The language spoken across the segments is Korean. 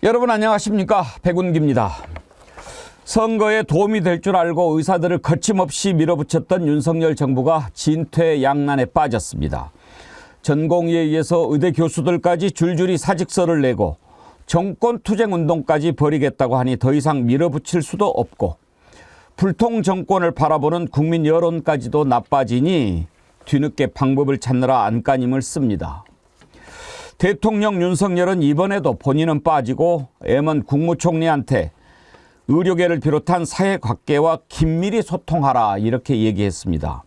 여러분 안녕하십니까? 백운기입니다. 선거에 도움이 될 줄 알고 의사들을 거침없이 밀어붙였던 윤석열 정부가 진퇴양난에 빠졌습니다. 전공의에 의해서 의대 교수들까지 줄줄이 사직서를 내고 정권투쟁운동까지 벌이겠다고 하니 더 이상 밀어붙일 수도 없고 불통 정권을 바라보는 국민 여론까지도 나빠지니 뒤늦게 방법을 찾느라 안간힘을 씁니다. 대통령 윤석열은 이번에도 본인은 빠지고 M1 국무총리한테 의료계를 비롯한 사회각계와 긴밀히 소통하라 이렇게 얘기했습니다.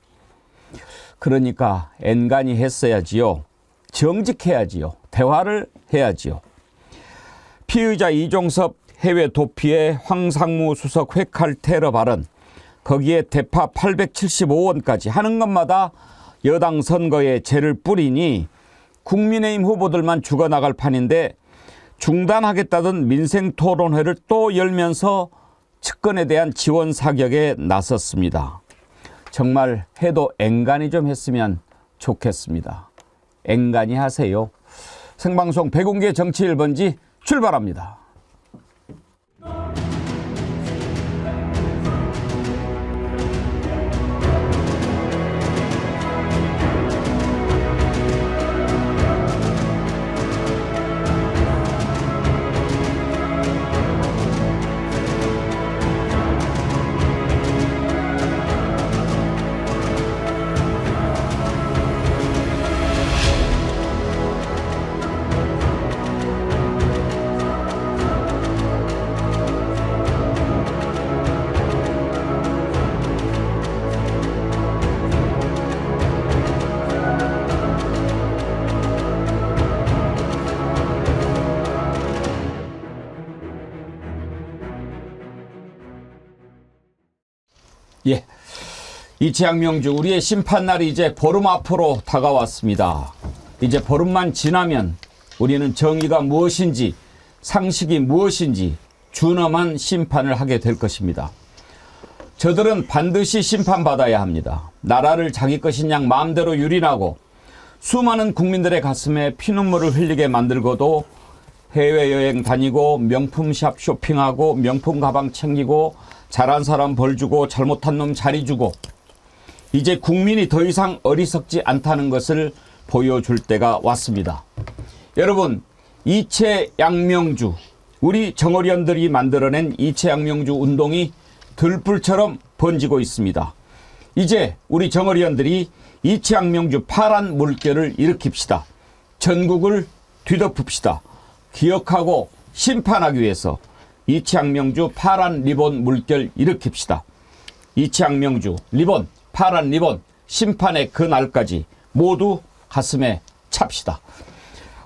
그러니까 엔간히 했어야지요. 정직해야지요. 대화를 해야지요. 피의자 이종섭 해외 도피에 황상무 수석 회칼 테러 발언, 거기에 대파 875원까지 하는 것마다 여당 선거에 죄를 뿌리니 국민의힘 후보들만 죽어나갈 판인데 중단하겠다던 민생토론회를 또 열면서 측근에 대한 지원 사격에 나섰습니다. 정말 해도 앵간히 좀 했으면 좋겠습니다. 앵간히 하세요. 생방송 백운기의 정치 1번지 출발합니다. 예, 이채양명주 우리의 심판날이 이제 보름 앞으로 다가왔습니다. 이제 보름만 지나면 우리는 정의가 무엇인지 상식이 무엇인지 준엄한 심판을 하게 될 것입니다. 저들은 반드시 심판받아야 합니다. 나라를 자기 것인 양 마음대로 유린하고 수많은 국민들의 가슴에 피눈물을 흘리게 만들고도 해외여행 다니고 명품샵 쇼핑하고 명품 가방 챙기고 잘한 사람 벌 주고 잘못한 놈 자리 주고 이제 국민이 더 이상 어리석지 않다는 것을 보여줄 때가 왔습니다. 여러분, 이채양명주, 우리 정어리원들이 만들어낸 이채양명주 운동이 들불처럼 번지고 있습니다. 이제 우리 정어리원들이 이채양명주 파란 물결을 일으킵시다. 전국을 뒤덮읍시다. 기억하고 심판하기 위해서 이채양명주 파란 리본 물결 일으킵시다. 이채양명주 리본, 파란 리본, 심판의 그날까지 모두 가슴에 찹시다.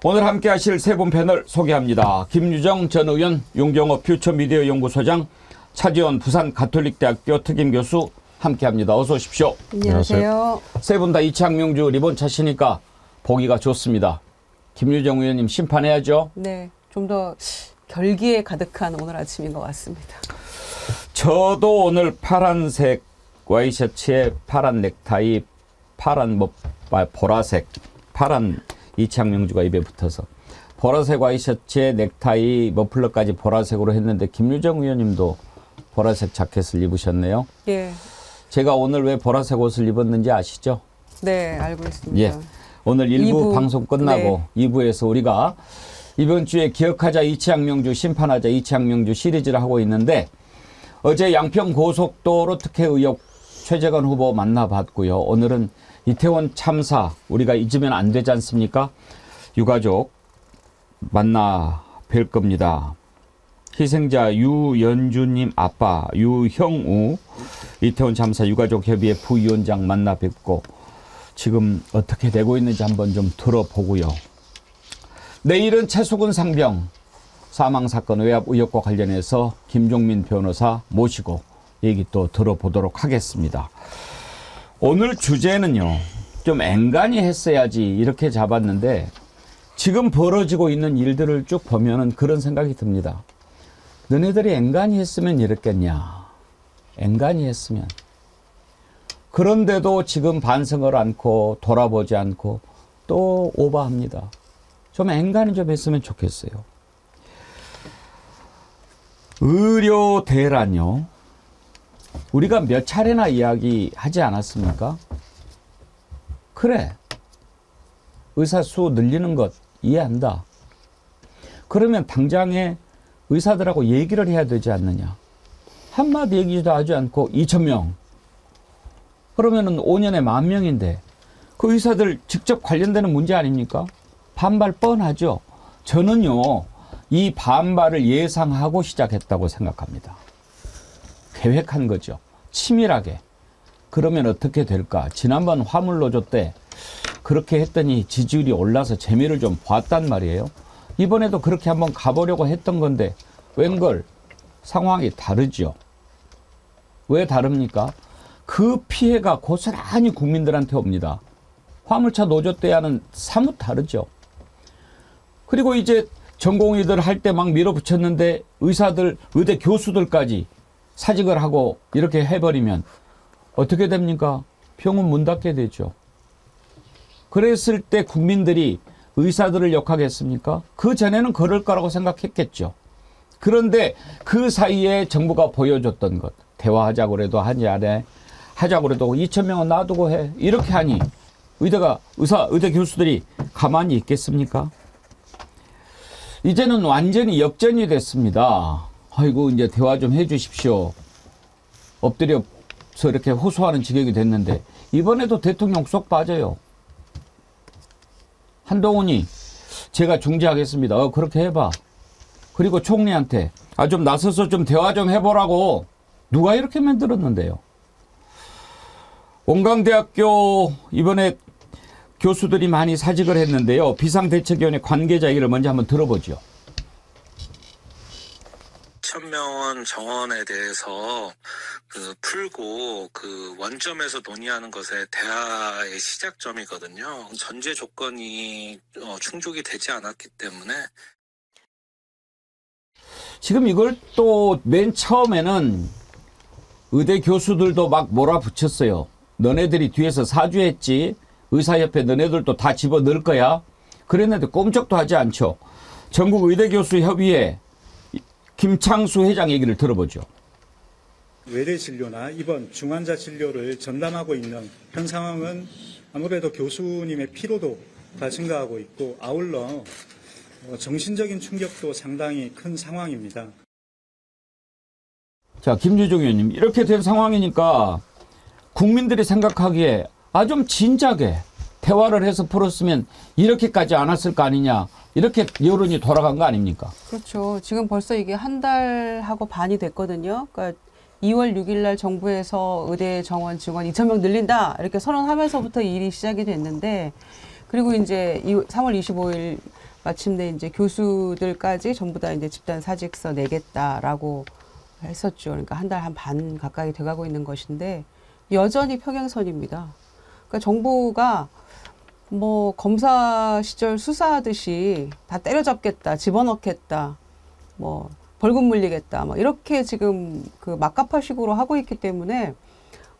오늘 함께 하실 세 분 패널 소개합니다. 김유정 전 의원, 용정호 퓨처미디어 연구소장, 차지원 부산가톨릭대학교 특임교수 함께합니다. 어서 오십시오. 안녕하세요. 세 분 다 이채양명주 리본 차시니까 보기가 좋습니다. 김유정 의원님 심판해야죠. 네, 좀 더 결기에 가득한 오늘 아침인 것 같습니다. 저도 오늘 파란색 와이셔츠에 파란 넥타이, 파란 보라색, 파란 이채양명주가 입에 붙어서 보라색 와이셔츠에 넥타이, 머플러까지 보라색으로 했는데 김유정 의원님도 보라색 자켓을 입으셨네요. 예. 제가 오늘 왜 보라색 옷을 입었는지 아시죠? 네, 알고 있습니다. 예. 오늘 1부 방송 끝나고 네. 2부에서 우리가 이번 주에 기억하자 이채양명주, 심판하자 이채양명주 시리즈를 하고 있는데 어제 양평 고속도로 특혜 의혹 최재건 후보 만나봤고요. 오늘은 이태원 참사 우리가 잊으면 안 되지 않습니까? 유가족 만나 뵐 겁니다. 희생자 유연주님 아빠 유형우 이태원 참사 유가족 협의회 부위원장 만나 뵙고 지금 어떻게 되고 있는지 한번 좀 들어보고요. 내일은 최수근 상병 사망사건 외압 의혹과 관련해서 김종민 변호사 모시고 얘기 또 들어보도록 하겠습니다. 오늘 주제는요. 좀 앵간히 했어야지 이렇게 잡았는데 지금 벌어지고 있는 일들을 쭉 보면은 그런 생각이 듭니다. 너네들이 앵간히 했으면 이랬겠냐. 앵간히 했으면. 그런데도 지금 반성을 않고 돌아보지 않고 또 오버합니다. 좀 앵간히 좀 했으면 좋겠어요. 의료대란요. 우리가 몇 차례나 이야기하지 않았습니까? 그래. 의사 수 늘리는 것 이해한다. 그러면 당장에 의사들하고 얘기를 해야 되지 않느냐. 한마디 얘기도 하지 않고 2,000명. 그러면은 5년에 10,000명인데 그 의사들 직접 관련되는 문제 아닙니까? 반발 뻔하죠. 저는요, 이 반발을 예상하고 시작했다고 생각합니다. 계획한 거죠. 치밀하게. 그러면 어떻게 될까? 지난번 화물노조 때 그렇게 했더니 지지율이 올라서 재미를 좀 봤단 말이에요. 이번에도 그렇게 한번 가보려고 했던 건데 웬걸 상황이 다르죠. 왜 다릅니까? 그 피해가 고스란히 국민들한테 옵니다. 화물차 노조 때와는 사뭇 다르죠. 그리고 이제 전공의들 할 때 막 밀어붙였는데 의사들, 의대 교수들까지 사직을 하고 이렇게 해버리면 어떻게 됩니까? 병원 문 닫게 되죠. 그랬을 때 국민들이 의사들을 욕하겠습니까? 그 전에는 그럴 거라고 생각했겠죠. 그런데 그 사이에 정부가 보여줬던 것, 대화하자고 그래도 하지 않아, 하자고 그래도 2,000명은 놔두고 해. 이렇게 하니 의대 교수들이 가만히 있겠습니까? 이제는 완전히 역전이 됐습니다. 아이고, 이제 대화 좀 해 주십시오. 엎드려서 이렇게 호소하는 지경이 됐는데 이번에도 대통령 쏙 빠져요. 한동훈이 제가 중재하겠습니다. 그렇게 해봐. 그리고 총리한테 좀 나서서 좀 대화 좀 해보라고. 누가 이렇게 만들었는데요. 온강대학교 이번에 교수들이 많이 사직을 했는데요. 비상대책위원회 관계자 얘기를 먼저 한번 들어보죠. 1,000명원 정원에 대해서 풀고 그 원점에서 논의하는 것에 대화의 시작점이거든요. 전제 조건이 충족이 되지 않았기 때문에 지금 이걸 또 맨 처음에는 의대 교수들도 막 몰아붙였어요. 너네들이 뒤에서 사주했지. 의사협회 너네들도 다 집어넣을 거야. 그랬는데 꼼짝도 하지 않죠. 전국의대교수협의회 김창수 회장 얘기를 들어보죠. 외래 진료나 입원, 중환자 진료를 전담하고 있는 현 상황은 아무래도 교수님의 피로도가 증가하고 있고 아울러 정신적인 충격도 상당히 큰 상황입니다. 자, 김유중 의원님, 이렇게 된 상황이니까 국민들이 생각하기에 좀 진작에 대화를 해서 풀었으면 이렇게까지 안 왔을 거 아니냐. 이렇게 여론이 돌아간 거 아닙니까? 그렇죠. 지금 벌써 이게 한 달하고 반이 됐거든요. 그러니까 2월 6일 날 정부에서 의대 정원 증원 2,000명 늘린다 이렇게 선언하면서부터 이 일이 시작이 됐는데, 그리고 이제 3월 25일 마침내 이제 교수들까지 전부 다 이제 집단 사직서 내겠다라고 했었죠. 그러니까 한 달 한 반 가까이 돼가고 있는 것인데 여전히 평행선입니다. 그러니까 정부가 뭐 검사 시절 수사하듯이 다 때려잡겠다, 집어넣겠다, 뭐 벌금 물리겠다, 막 이렇게 지금 그 막가파식으로 하고 있기 때문에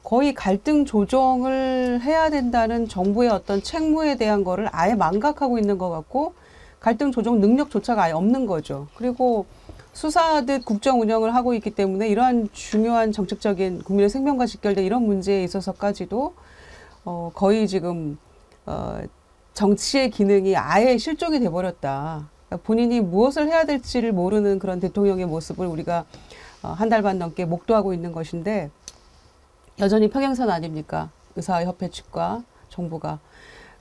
거의 갈등 조정을 해야 된다는 정부의 어떤 책무에 대한 거를 아예 망각하고 있는 것 같고 갈등 조정 능력조차가 아예 없는 거죠. 그리고 수사하듯 국정 운영을 하고 있기 때문에 이러한 중요한 정책적인 국민의 생명과 직결된 이런 문제에 있어서까지도 거의 지금 정치의 기능이 아예 실종이 돼버렸다. 그러니까 본인이 무엇을 해야 될지를 모르는 그런 대통령의 모습을 우리가 한 달 반 넘게 목도하고 있는 것인데 여전히 평행선 아닙니까? 의사협회 측과 정부가.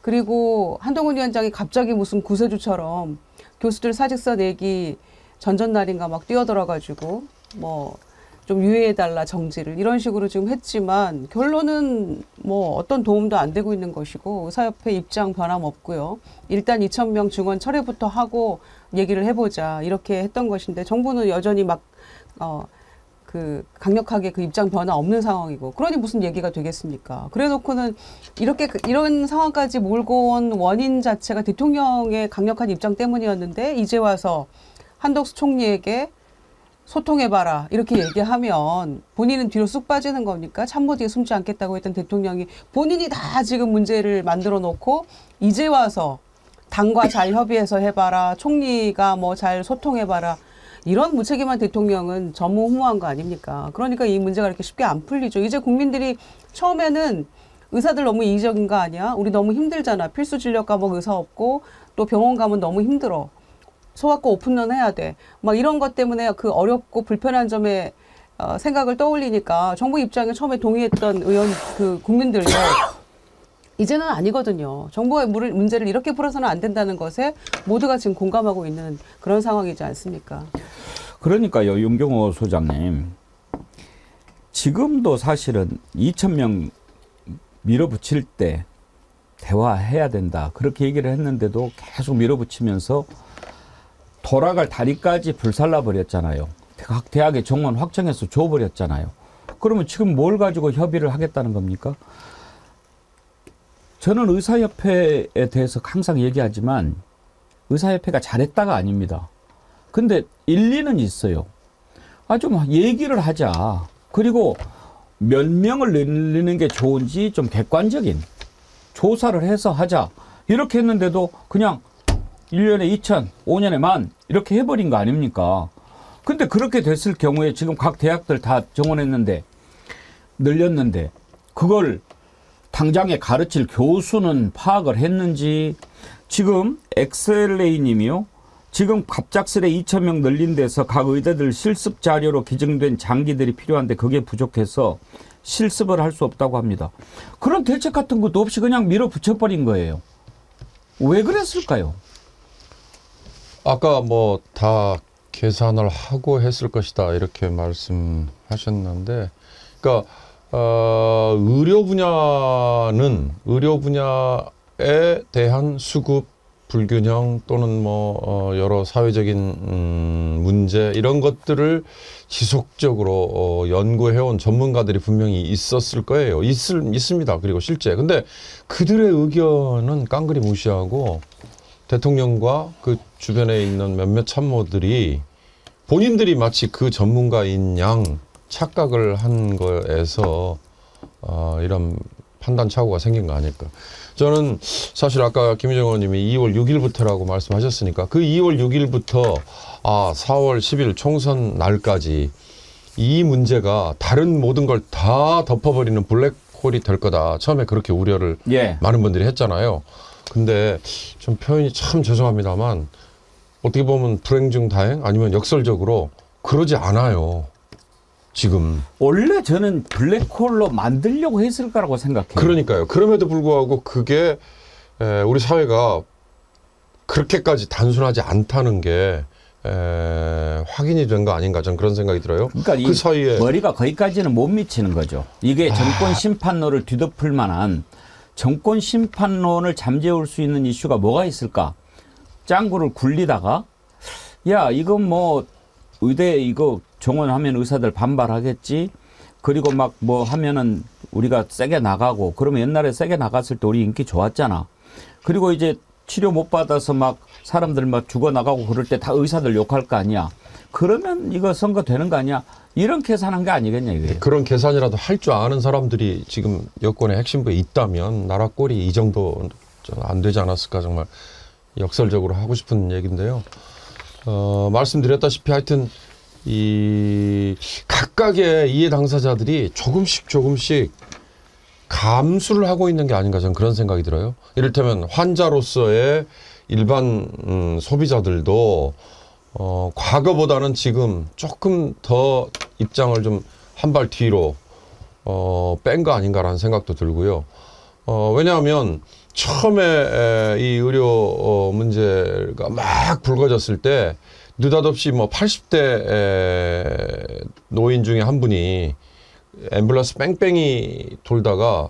그리고 한동훈 위원장이 갑자기 무슨 구세주처럼 교수들 사직서 내기 전전날인가 막 뛰어들어가지고 뭐 좀 유예해달라 정지를 이런 식으로 지금 했지만 결론은 뭐 어떤 도움도 안 되고 있는 것이고 의사협회 입장 변함없고요. 일단 2,000명 증원 철회부터 하고 얘기를 해보자 이렇게 했던 것인데 정부는 여전히 막 강력하게 그 입장 변화 없는 상황이고 그러니 무슨 얘기가 되겠습니까? 그래놓고는 이런 상황까지 몰고 온 원인 자체가 대통령의 강력한 입장 때문이었는데 이제 와서 한덕수 총리에게 소통해봐라 이렇게 얘기하면 본인은 뒤로 쑥 빠지는 겁니까? 참모 뒤에 숨지 않겠다고 했던 대통령이 본인이 다 지금 문제를 만들어 놓고 이제 와서 당과 잘 협의해서 해봐라 총리가 뭐 잘 소통해봐라 이런 무책임한 대통령은 전무후무한 거 아닙니까? 그러니까 이 문제가 이렇게 쉽게 안 풀리죠. 이제 국민들이 처음에는 의사들 너무 이기적인 거 아니야? 우리 너무 힘들잖아. 필수 진료 과목 의사 없고 또 병원 가면 너무 힘들어. 소아과 오픈런 해야 돼. 막 이런 것 때문에 그 어렵고 불편한 점에 생각을 떠올리니까 정부 입장에 처음에 동의했던 의원 그 국민들도 이제는 아니거든요. 정부의 문제를 이렇게 풀어서는 안 된다는 것에 모두가 지금 공감하고 있는 그런 상황이지 않습니까? 그러니까요, 윤경호 소장님. 지금도 사실은 2,000명 밀어붙일 때 대화해야 된다. 그렇게 얘기를 했는데도 계속 밀어붙이면서 돌아갈 다리까지 불살라버렸잖아요. 각 대학의 정원 확정해서 줘버렸잖아요. 그러면 지금 뭘 가지고 협의를 하겠다는 겁니까? 저는 의사협회에 대해서 항상 얘기하지만 의사협회가 잘했다가 아닙니다. 근데 일리는 있어요. 좀 얘기를 하자. 그리고 몇 명을 늘리는 게 좋은지 좀 객관적인 조사를 해서 하자. 이렇게 했는데도 그냥 1년에 2천, 5년에 10,000 이렇게 해버린 거 아닙니까? 근데 그렇게 됐을 경우에 지금 각 대학들 다 정원했는데 늘렸는데 그걸 당장에 가르칠 교수는 파악을 했는지 지금 XLA 님이요. 지금 갑작스레 2,000명 늘린 데서 각 의대들 실습 자료로 기증된 장기들이 필요한데 그게 부족해서 실습을 할 수 없다고 합니다. 그런 대책 같은 것도 없이 그냥 밀어붙여버린 거예요. 왜 그랬을까요? 아까 뭐 다 계산을 하고 했을 것이다 이렇게 말씀하셨는데, 그러니까 의료 분야에 대한 수급 불균형 또는 뭐 여러 사회적인 문제 이런 것들을 지속적으로 연구해온 전문가들이 분명히 있었을 거예요. 있습니다. 그리고 실제. 근데 그들의 의견은 깡그리 무시하고 대통령과 그 주변에 있는 몇몇 참모들이 본인들이 마치 그 전문가인 양 착각을 한 거에서 이런 판단 착오가 생긴 거 아닐까. 저는 사실 아까 김희정 의원님이 2월 6일부터라고 말씀하셨으니까 그 2월 6일부터 4월 10일 총선 날까지 이 문제가 다른 모든 걸 다 덮어버리는 블랙홀이 될 거다. 처음에 그렇게 우려를 많은 분들이 했잖아요. 근데 좀 표현이 참 죄송합니다만 어떻게 보면 불행 중 다행 아니면 역설적으로 그러지 않아요. 지금. 원래 저는 블랙홀로 만들려고 했을 거라고 생각해요. 그러니까요. 그럼에도 불구하고 그게 우리 사회가 그렇게까지 단순하지 않다는 게 확인이 된 거 아닌가 저는 그런 생각이 들어요. 그러니까 그 사이에 머리가 거기까지는 못 미치는 거죠. 이게 정권 심판론을 뒤덮을 만한 정권 심판론을 잠재울 수 있는 이슈가 뭐가 있을까? 짱구를 굴리다가 야 이건 뭐 의대 이거 정원하면 의사들 반발하겠지. 그리고 막 뭐 하면은 우리가 세게 나가고 그러면 옛날에 세게 나갔을 때 우리 인기 좋았잖아. 그리고 이제 치료 못 받아서 막 사람들 막 죽어나가고 그럴 때 다 의사들 욕할 거 아니야. 그러면 이거 선거 되는 거 아니야. 이런 계산한 게 아니겠냐 이거예요. 그런 계산이라도 할 줄 아는 사람들이 지금 여권의 핵심부에 있다면 나라 꼴이 이 정도 안 되지 않았을까 정말 역설적으로 하고 싶은 얘기인데요. 말씀드렸다시피 하여튼 이 각각의 이해 당사자들이 조금씩 감수를 하고 있는 게 아닌가 저는 그런 생각이 들어요. 이를테면 환자로서의 일반 소비자들도 과거보다는 지금 조금 더 입장을 좀 한 발 뒤로 뺀 거 아닌가라는 생각도 들고요. 왜냐하면 처음에 이 의료 문제가 막 불거졌을 때 느닷없이 뭐 80대 노인 중에 한 분이 앰뷸런스 뺑뺑이 돌다가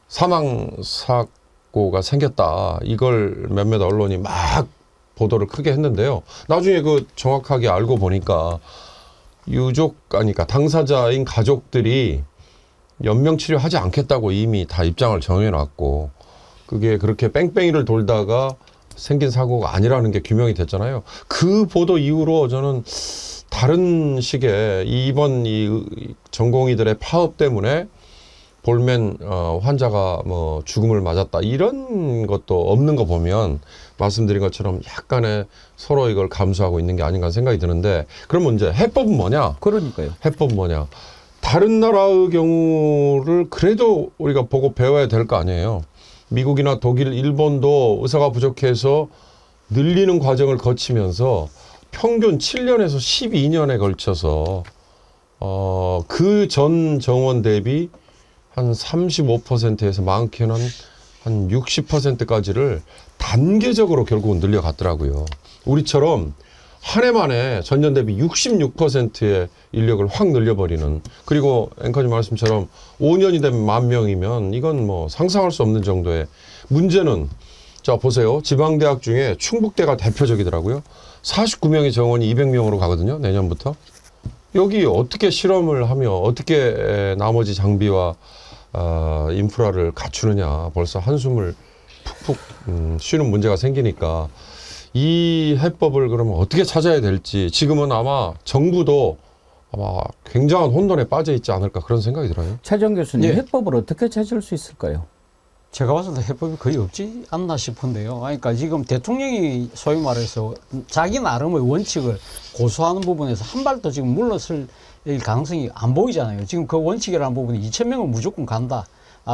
사망 사고가 생겼다. 이걸 몇몇 언론이 막 보도를 크게 했는데요. 나중에 그 정확하게 알고 보니까 그러니까 당사자인 가족들이 연명 치료하지 않겠다고 이미 다 입장을 정해놨고 그게 그렇게 뺑뺑이를 돌다가 생긴 사고가 아니라는 게 규명이 됐잖아요. 그 보도 이후로 저는 다른 식의 이번 이 전공의들의 파업 때문에 볼멘 환자가 뭐 죽음을 맞았다 이런 것도 없는 거 보면 말씀드린 것처럼 약간의 서로 이걸 감수하고 있는 게 아닌가 생각이 드는데 그러면 이제 해법은 뭐냐? 그러니까요. 해법은 뭐냐? 다른 나라의 경우를 그래도 우리가 보고 배워야 될 거 아니에요. 미국이나 독일, 일본도 의사가 부족해서 늘리는 과정을 거치면서 평균 7년에서 12년에 걸쳐서 그 전 정원 대비 한 35%에서 많게는 한 60%까지를 단계적으로 결국은 늘려갔더라고요. 우리처럼 한 해 만에 전년 대비 66%의 인력을 확 늘려버리는, 그리고 앵커님 말씀처럼 5년이 되면 10,000명이면 이건 뭐 상상할 수 없는 정도의 문제는, 자 보세요. 지방대학 중에 충북대가 대표적이더라고요. 49명의 정원이 200명으로 가거든요. 내년부터. 여기 어떻게 실험을 하며 어떻게 나머지 장비와 인프라를 갖추느냐. 벌써 한숨을 푹푹 쉬는 문제가 생기니까 이 해법을 그러면 어떻게 찾아야 될지 지금은 아마 정부도 아마 굉장한 혼돈에 빠져 있지 않을까 그런 생각이 들어요. 최정 교수님, 예. 해법을 어떻게 찾을 수 있을까요? 제가 봤을 때 해법이 거의 없지 않나 싶은데요. 그러니까 지금 대통령이 소위 말해서 자기 나름의 원칙을 고수하는 부분에서 한 발도 지금 물러설 가능성이 안 보이잖아요. 지금 그 원칙이라는 부분이 2,000명은 무조건 간다.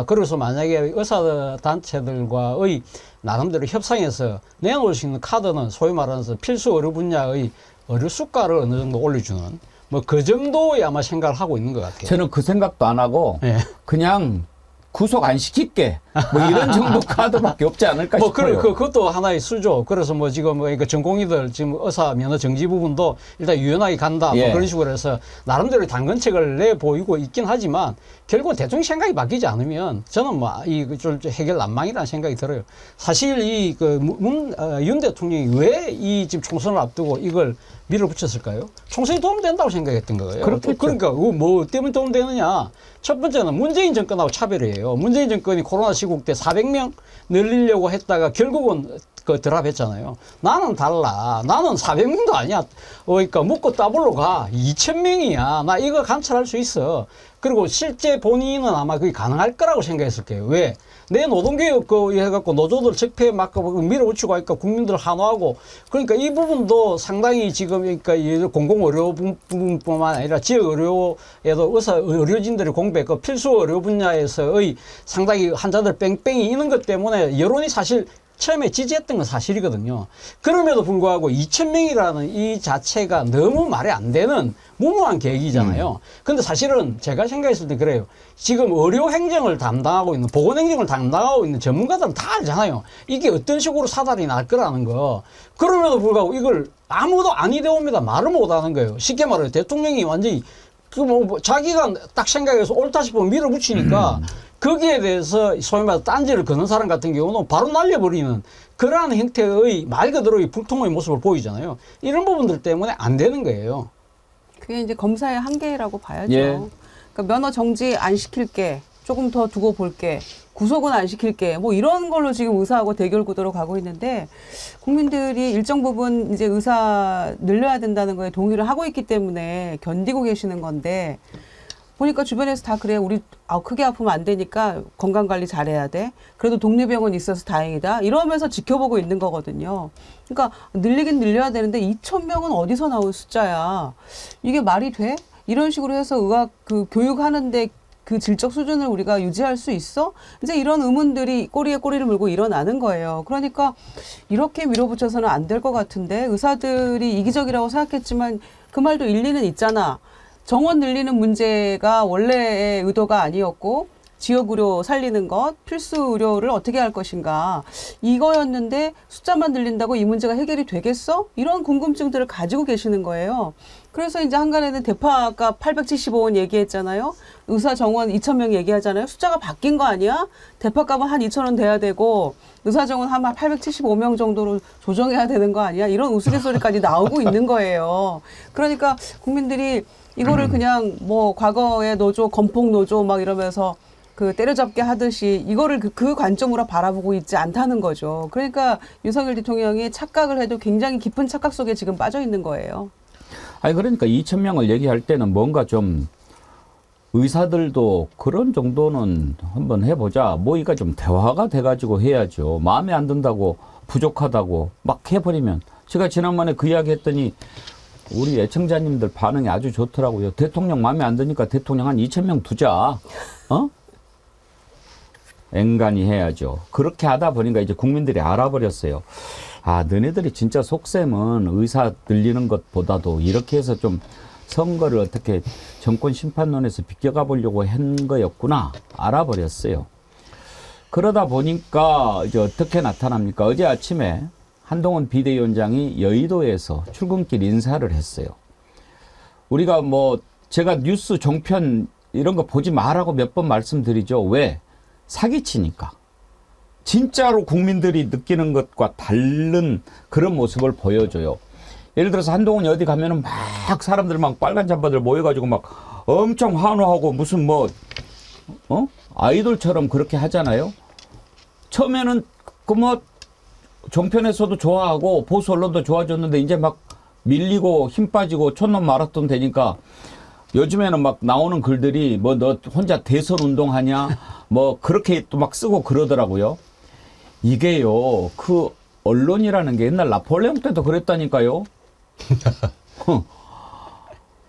그래서 만약에 의사단체들과의 나름대로 협상해서 내놓을 수 있는 카드는 소위 말하면서 필수 의료 분야의 의료 수가를 어느 정도 올려주는 뭐 그 정도의 아마 생각을 하고 있는 것 같아요. 저는 그 생각도 안 하고 예. 그냥 구속 안 시킬게 뭐 이런 정도 카드밖에 없지 않을까 뭐 싶어요. 그것도 하나의 수죠. 그래서 뭐 지금 그러니까 전공의들 지금 의사 면허 정지 부분도 일단 유연하게 간다. 예. 뭐 그런 식으로 해서 나름대로 당근책을 내 보이고 있긴 하지만 결국 대통령 생각이 바뀌지 않으면 저는 뭐 이 해결 난망이라는 생각이 들어요. 사실 이 윤 대통령이 왜 이 지금 총선을 앞두고 이걸 밀어붙였을까요? 총선이 도움된다고 생각했던 거예요. 그렇겠죠. 그러니까 뭐 때문에 도움되느냐? 첫 번째는 문재인 정권하고 차별이에요. 문재인 정권이 코로나 시국 때 400명 늘리려고 했다가 결국은 그 드랍했잖아요. 나는 달라. 나는 400명도 아니야. 그러니까 묻고 따블로 가. 2,000명이야. 나 이거 관찰할 수 있어. 그리고 실제 본인은 아마 그게 가능할 거라고 생각했을 거예요. 왜? 내 노동개혁 해갖고 노조들 적폐 막 밀어붙이고 하니까 국민들 환호하고, 그러니까 이 부분도 상당히 지금 그러니까 공공의료 부분뿐만 아니라 지역 의료에도 의료진들의 공백, 필수 의료 분야에서의 상당히 환자들 뺑뺑이 있는 것 때문에 여론이 사실 처음에 지지했던 건 사실이거든요. 그럼에도 불구하고 2,000명이라는 이 자체가 너무 말이 안 되는 무모한 계획이잖아요. 근데 사실은 제가 생각했을 때 그래요. 지금 의료 행정을 담당하고 있는, 보건 행정을 담당하고 있는 전문가들은 다 알잖아요. 이게 어떤 식으로 사달이 날 거라는 거. 그럼에도 불구하고 이걸 아무도 아니 되옵니다. 말을 못 하는 거예요. 쉽게 말해요. 대통령이 완전히 자기가 딱 생각해서 옳다 싶으면 밀어붙이니까 거기에 대해서 소위 말해서 딴지를 거는 사람 같은 경우는 바로 날려버리는 그러한 형태의 말 그대로의 불통의 모습을 보이잖아요. 이런 부분들 때문에 안 되는 거예요. 그게 이제 검사의 한계라고 봐야죠. 예. 그러니까 면허 정지 안 시킬게, 조금 더 두고 볼게, 구속은 안 시킬게, 뭐 이런 걸로 지금 의사하고 대결 구도로 가고 있는데, 국민들이 일정 부분 이제 의사 늘려야 된다는 거에 동의를 하고 있기 때문에 견디고 계시는 건데, 보니까 주변에서 다 그래. 우리 크게 아프면 안 되니까 건강관리 잘해야 돼. 그래도 독립병원 있어서 다행이다. 이러면서 지켜보고 있는 거거든요. 그러니까 늘리긴 늘려야 되는데 2,000명은 어디서 나올 숫자야. 이게 말이 돼? 이런 식으로 해서 의학 교육하는데 그 질적 수준을 우리가 유지할 수 있어? 이제 이런 의문들이 꼬리에 꼬리를 물고 일어나는 거예요. 그러니까 이렇게 밀어붙여서는 안 될 것 같은데, 의사들이 이기적이라고 생각했지만 그 말도 일리는 있잖아. 정원 늘리는 문제가 원래의 의도가 아니었고, 지역 의료 살리는 것, 필수 의료를 어떻게 할 것인가, 이거였는데 숫자만 늘린다고 이 문제가 해결이 되겠어? 이런 궁금증들을 가지고 계시는 거예요. 그래서 이제 한간에는 대파가 875원 얘기했잖아요. 의사 정원 2,000명 얘기하잖아요. 숫자가 바뀐 거 아니야? 대파값은 한 2,000원 돼야 되고 의사 정원 한 875명 정도로 조정해야 되는 거 아니야? 이런 우스갯소리까지 나오고 있는 거예요. 그러니까 국민들이 이거를 그냥 뭐 과거의 노조, 건폭 노조 막 이러면서 그 때려잡게 하듯이 이거를 그 관점으로 바라보고 있지 않다는 거죠. 그러니까 윤석열 대통령이 착각을 해도 굉장히 깊은 착각 속에 지금 빠져 있는 거예요. 아니 그러니까 2,000명을 얘기할 때는 뭔가 좀 의사들도 그런 정도는 한번 해보자. 모의가 좀 대화가 돼가지고 해야죠. 마음에 안 든다고 부족하다고 막 해버리면 제가 지난번에 그 이야기 했더니 우리 애청자님들 반응이 아주 좋더라고요. 대통령 마음에 안 드니까 대통령 한 2,000명 두자. 어? 앵간히 해야죠. 그렇게 하다 보니까 이제 국민들이 알아버렸어요. 아, 너네들이 진짜 속셈은 의사 늘리는 것보다도 이렇게 해서 좀 선거를 어떻게 정권 심판론에서 비껴가 보려고 한 거였구나 알아버렸어요. 그러다 보니까 이제 어떻게 나타납니까? 어제 아침에 한동훈 비대위원장이 여의도에서 출근길 인사를 했어요. 우리가 뭐 제가 뉴스 종편 이런 거 보지 말라고 몇 번 말씀드리죠. 왜? 사기치니까. 진짜로 국민들이 느끼는 것과 다른 그런 모습을 보여줘요. 예를 들어서 한동훈이 어디 가면은 막 사람들 막 빨간 잠바들 모여가지고 막 엄청 환호하고 무슨 뭐, 아이돌처럼 그렇게 하잖아요. 처음에는 그 뭐 종편에서도 좋아하고 보수 언론도 좋아졌는데 이제 막 밀리고 힘 빠지고 촌놈 마라톤 되니까 요즘에는 막 나오는 글들이 뭐 너 혼자 대선 운동하냐 뭐 그렇게 또 막 쓰고 그러더라고요. 이게요, 그 언론이라는 게 옛날 나폴레옹 때도 그랬다니까요.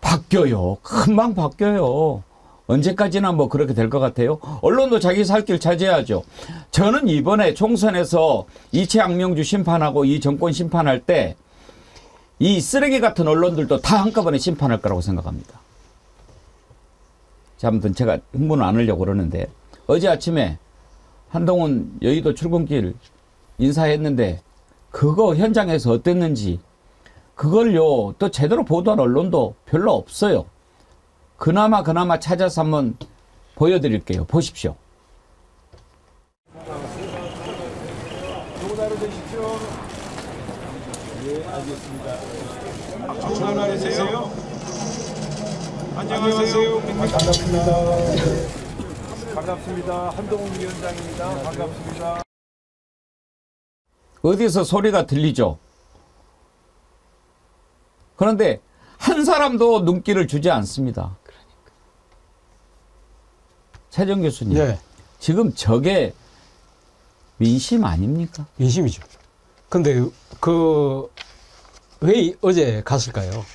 바뀌어요. 금방 바뀌어요. 언제까지나 뭐 그렇게 될 것 같아요. 언론도 자기 살 길 찾아야죠. 저는 이번에 총선에서 이채양명주 심판하고 이 정권 심판할 때 이 쓰레기 같은 언론들도 다 한꺼번에 심판할 거라고 생각합니다. 자, 아무튼 제가 흥분을 안 하려고 그러는데 어제 아침에 한동훈 여의도 출근길 인사했는데 그거 현장에서 어땠는지 그걸요 또 제대로 보도한 언론도 별로 없어요. 그나마 찾아서 한번 보여드릴게요. 보십시오. 좋은 하루 되십시오. 예, 알겠습니다. 좋은 하루 되세요. 안녕하세요. 반갑습니다. 반갑습니다. 한동훈 위원장입니다. 반갑습니다. 어디서 소리가 들리죠? 그런데 한 사람도 눈길을 주지 않습니다. 최정 교수님, 네. 지금 저게 민심 아닙니까? 민심이죠. 근데 왜 어제 갔을까요?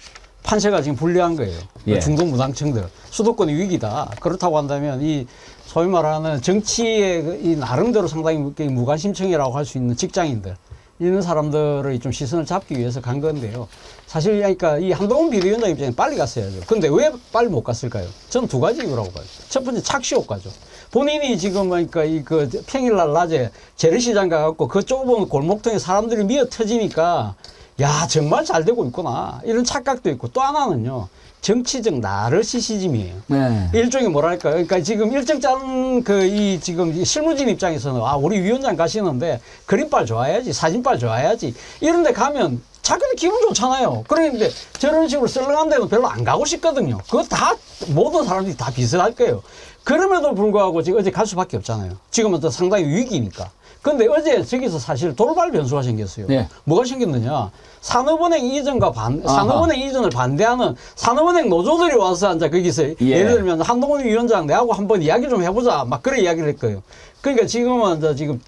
판세가 지금 불리한 거예요. 예. 중도무당층들 수도권이 위기다. 그렇다고 한다면 이 소위 말하는 정치의 이 나름대로 상당히 무관심층이라고 할 수 있는 직장인들 이런 사람들의 좀 시선을 잡기 위해서 간 건데요. 사실 그러니까 이 한동훈 비대위원장 입장에 빨리 갔어야죠. 근데 왜 빨리 못 갔을까요? 저는 두 가지 이유라고 봐요. 첫 번째 착시 효과죠. 본인이 지금 그러니까 그 평일날 낮에 재래시장 가갖고 그 좁은 골목통에 사람들이 미어 터지니까 야 정말 잘 되고 있구나 이런 착각도 있고 또 하나는요 정치적 나르시시즘이에요. 네. 일종의 뭐랄까요? 그러니까 지금 일정 짜는 이 지금 실무진 입장에서는 아 우리 위원장 가시는데 그림빨 좋아야지 사진빨 좋아야지 이런데 가면 자기들 기분 좋잖아요. 그런데 저런 식으로 썰렁한 데는 별로 안 가고 싶거든요. 그거 다 모든 사람들이 다 비슷할 거예요. 그럼에도 불구하고 지금 어제 갈 수밖에 없잖아요. 지금은 또 상당히 위기니까. 근데 어제 저기서 사실 돌발 변수가 생겼어요. 네. 뭐가 생겼느냐? 산업은행 이전과 산업은행 이전을 반대하는 산업은행 노조들이 와서 이제 거기서 예를 들면 한동훈 위원장 내하고 한번 이야기 좀 해보자 막 그런 이야기를 했거든요. 그러니까 지금은 이제 지금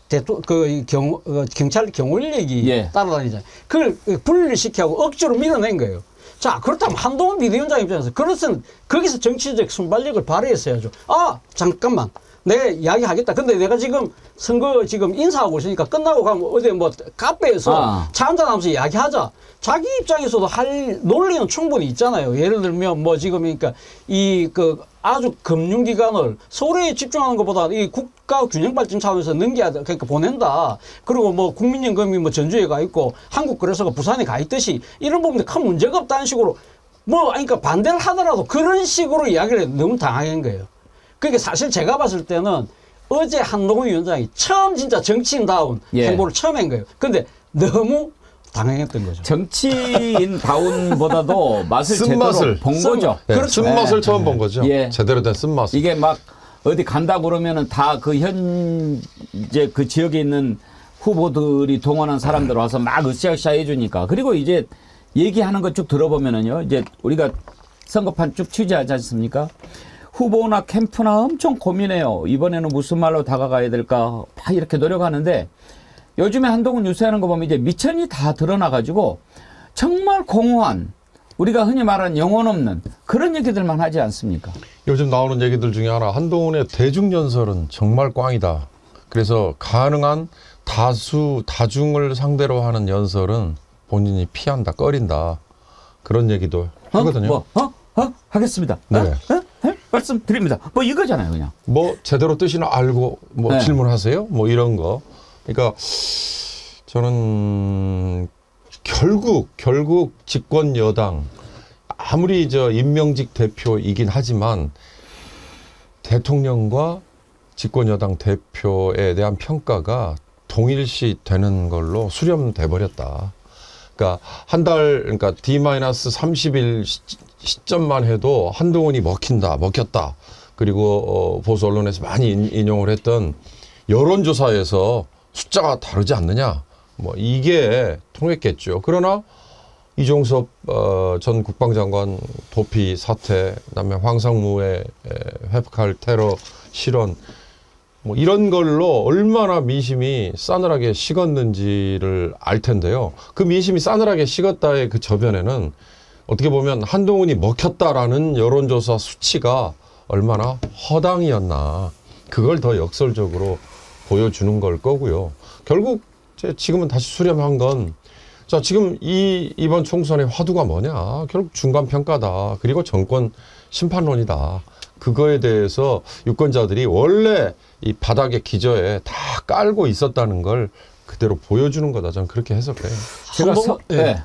경찰 경호인력이 따라다니잖아요. 그걸 분리를 시키고 억지로 밀어낸 거예요. 자, 그렇다면 한동훈 비대위원장 입장에서 그렇으면 거기서 정치적 순발력을 발휘했어야죠. 아, 잠깐만. 내가 이야기하겠다. 근데 내가 지금 선거 지금 인사하고 있으니까 끝나고 가면 어디 뭐 카페에서 차 한잔하면서 이야기하자. 자기 입장에서도 할 논리는 충분히 있잖아요. 예를 들면 뭐 지금 그러니까 아주 금융기관을 서울에 집중하는 것보다 이 국가 균형 발전 차원에서 넘겨야 돼. 그러니까 보낸다. 그리고 뭐 국민연금이 뭐 전주에 가 있고 한국거래소가 부산에 가 있듯이 이런 부분에 큰 문제가 없다는 식으로 그러니까 반대를 하더라도 그런 식으로 이야기를 너무 당하는 거예요. 그러니까 사실 제가 봤을 때는 어제 한동훈 위원장이 처음 진짜 정치인다운 행보를 처음 한 거예요. 근데 너무 당황했던 거죠. 정치인다운보다도 맛을 제대로 본 거죠. 네, 쓴맛을 처음 본 거죠. 제대로 된 쓴맛을. 이게 막 어디 간다 그러면은 다 그 현재 그 지역에 있는 후보들이 동원한 사람들 와서 막 으쌰으쌰 해주니까. 그리고 이제 얘기하는 거 쭉 들어보면은요. 이제 우리가 선거판 쭉 취재하지 않습니까? 후보나 캠프나 엄청 고민해요. 이번에는 무슨 말로 다가가야 될까 막 이렇게 노력하는데 요즘에 한동훈 유세하는 거 보면 이제 미천이 다 드러나가지고 정말 공허한 우리가 흔히 말하는 영혼 없는 그런 얘기들만 하지 않습니까? 요즘 나오는 얘기들 중에 하나, 한동훈의 대중연설은 정말 꽝이다. 그래서 가능한 다중을 상대로 하는 연설은 본인이 피한다, 꺼린다. 그런 얘기도 하거든요. 하겠습니다. 네. 말씀드립니다. 뭐 이거잖아요, 그냥. 뭐 제대로 뜻이나 알고 뭐 네. 질문하세요? 뭐 이런 거. 그러니까 저는 결국 집권 여당 아무리 임명직 대표이긴 하지만 대통령과 집권 여당 대표에 대한 평가가 동일시 되는 걸로 수렴돼 버렸다. 그러니까 그러니까 D-30일 시점만 해도 한동훈이 먹혔다. 그리고 보수 언론에서 많이 인용을 했던 여론조사에서 숫자가 다르지 않느냐. 뭐 이게 통했겠죠. 그러나 이종섭 전 국방장관 도피 사태, 그다음에 황상무의 회복할 테러 실언, 뭐 이런 걸로 얼마나 민심이 싸늘하게 식었는지를 알 텐데요. 그 민심이 싸늘하게 식었다의 그 저변에는 어떻게 보면 한동훈이 먹혔다라는 여론조사 수치가 얼마나 허당이었나, 그걸 더 역설적으로 보여주는 걸 거고요. 결국 지금은 다시 수렴한 건, 자, 지금 이번 총선의 화두가 뭐냐? 결국 중간평가다. 그리고 정권 심판론이다. 그거에 대해서 유권자들이 원래 이 바닥의 기저에 다 깔고 있었다는 걸 그대로 보여주는 거다. 저는 그렇게 해석해요.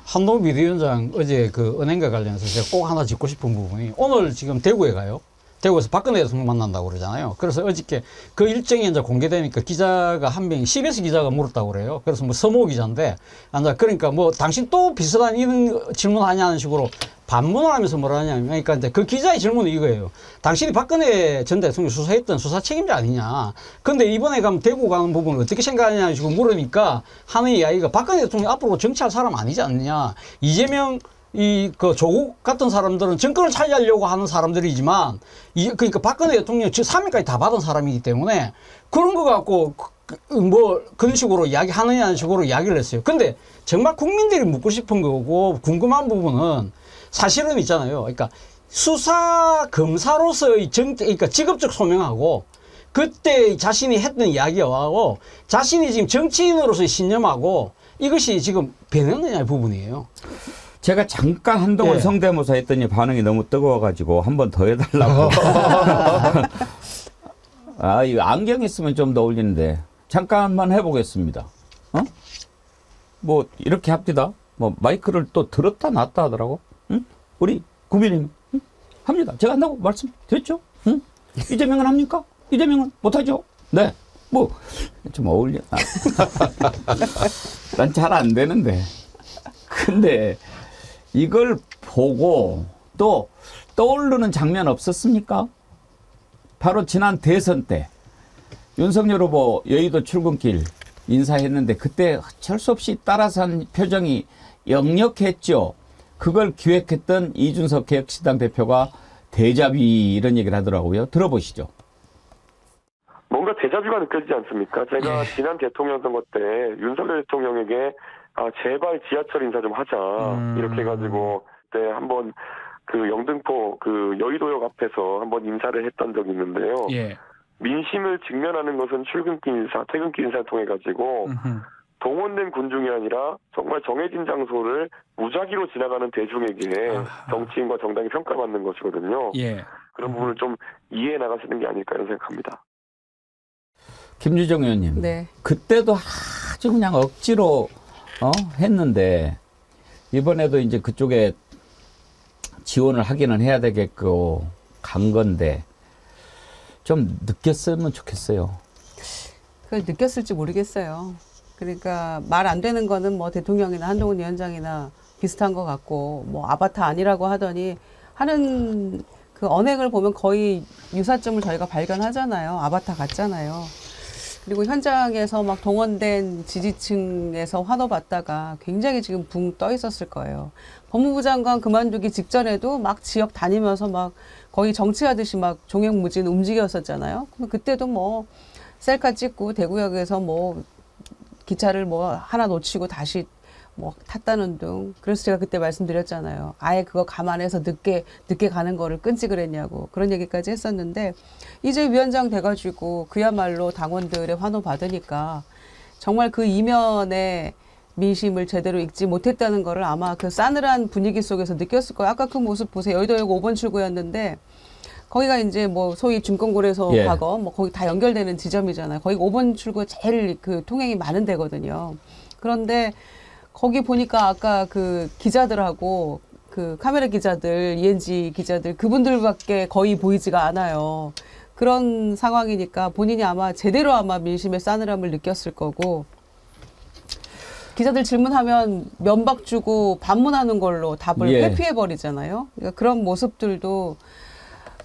한동훈 비대위원장 어제 그 은행과 관련해서 제가 꼭 하나 짚고 싶은 부분이, 오늘 지금 대구에 가요. 대구에서 박근혜 대통령 만난다고 그러잖아요. 그래서 어저께 그 일정이 이제 공개되니까 기자가 한 명, CBS 기자가 물었다고 그래요. 그래서 뭐 서모 기자인데, 그러니까 뭐 당신 또 비슷한 이런 질문하냐는 식으로 반문을 하면서 뭐라 하냐면, 그러니까 이제 그 기자의 질문은 이거예요. 당신이 박근혜 전 대통령 수사했던 수사 책임자 아니냐. 근데 이번에 가면 대구 가는 부분을 어떻게 생각하냐는 식으로 물으니까 하는 이야기가, 박근혜 대통령 앞으로 정치할 사람 아니지 않느냐. 이재명 그 조국 같은 사람들은 정권을 차지하려고 하는 사람들이지만, 그러니까 박근혜 대통령 3위까지 다 받은 사람이기 때문에 그런 거 갖고 뭐 그런 식으로 이야기하느냐는 식으로 이야기를 했어요. 근데 정말 국민들이 묻고 싶은 거고 궁금한 부분은 사실은 있잖아요. 그러니까 수사 검사로서의 그러니까 직업적 소명하고 그때 자신이 했던 이야기하고 자신이 지금 정치인으로서의 신념하고 이것이 지금 변했느냐의 부분이에요. 제가 잠깐 한동훈 성대모사 했더니 반응이 너무 뜨거워가지고 한 번 더 해달라고. 이거 안경 있으면 좀 더 어울리는데 잠깐만 해보겠습니다. 뭐 이렇게 합디다. 뭐 마이크를 또 들었다 놨다 하더라고. 응? 우리 구민님 합니다. 제가 한다고 말씀드렸죠. 응? 이재명은 합니까? 이재명은 못하죠. 네. 뭐 좀 어울려. 난 잘 안 되는데. 근데 이걸 보고 또 떠오르는 장면 없었습니까? 바로 지난 대선 때 윤석열 후보 여의도 출근길 인사했는데 그때 어쩔 수 없이 따라서 한 표정이 역력했죠. 그걸 기획했던 이준석 개혁신당 대표가 데자비 이런 얘기를 하더라고요. 들어보시죠. 뭔가 데자뷰가 느껴지지 않습니까? 제가 지난 대통령 선거 때 윤석열 대통령에게 제발 지하철 인사 좀 하자 이렇게 해가지고 그때 한번 그 영등포 그 여의도역 앞에서 한번 인사를 했던 적이 있는데요. 민심을 직면하는 것은 출근길 인사, 퇴근길 인사를 통해 가지고 동원된 군중이 아니라 정말 정해진 장소를 무작위로 지나가는 대중에게 정치인과 정당이 평가받는 것이거든요. 그런 부분을 좀 이해해 나가시는 게 아닐까 이런 생각합니다. 김유정 의원님, 네. 그때도 아주 그냥 억지로 했는데 이번에도 이제 그쪽에 지원을 하기는 해야 되겠고 간 건데 좀 느꼈으면 좋겠어요. 그걸 느꼈을지 모르겠어요. 그러니까 말 안 되는 거는 뭐 대통령이나 한동훈 위원장이나 비슷한 것 같고 뭐 아바타 아니라고 하더니 하는 그 언행을 보면 거의 유사점을 저희가 발견하잖아요. 아바타 같잖아요. 그리고 현장에서 막 동원된 지지층에서 환호받다가 굉장히 지금 붕 떠 있었을 거예요. 법무부 장관 그만두기 직전에도 막 지역 다니면서 막 거의 정치하듯이 막 종횡무진 움직였었잖아요. 그때도 뭐 셀카 찍고 대구역에서 뭐 기차를 뭐 하나 놓치고 다시 뭐 탔다는 등. 그래서 제가 그때 말씀드렸잖아요. 아예 그거 감안해서 늦게 가는 거를 끊지 그랬냐고. 그런 얘기까지 했었는데 이제 위원장 돼가지고 그야말로 당원들의 환호 받으니까 정말 그 이면의 민심을 제대로 읽지 못했다는 거를 아마 그 싸늘한 분위기 속에서 느꼈을 거예요. 아까 그 모습 보세요. 여의도역 5번 출구였는데 거기가 이제 뭐 소위 증권거래소 예. 과거 뭐 거기 다 연결되는 지점이잖아요. 거기 5번 출구 제일 그 통행이 많은 데거든요. 그런데 거기 보니까 아까 그 기자들하고 그 카메라 기자들, ENG 기자들 그분들밖에 거의 보이지가 않아요. 그런 상황이니까 본인이 아마 제대로 아마 민심의 싸늘함을 느꼈을 거고 기자들 질문하면 면박 주고 반문하는 걸로 답을 예. 회피해 버리잖아요. 그러니까 그런 모습들도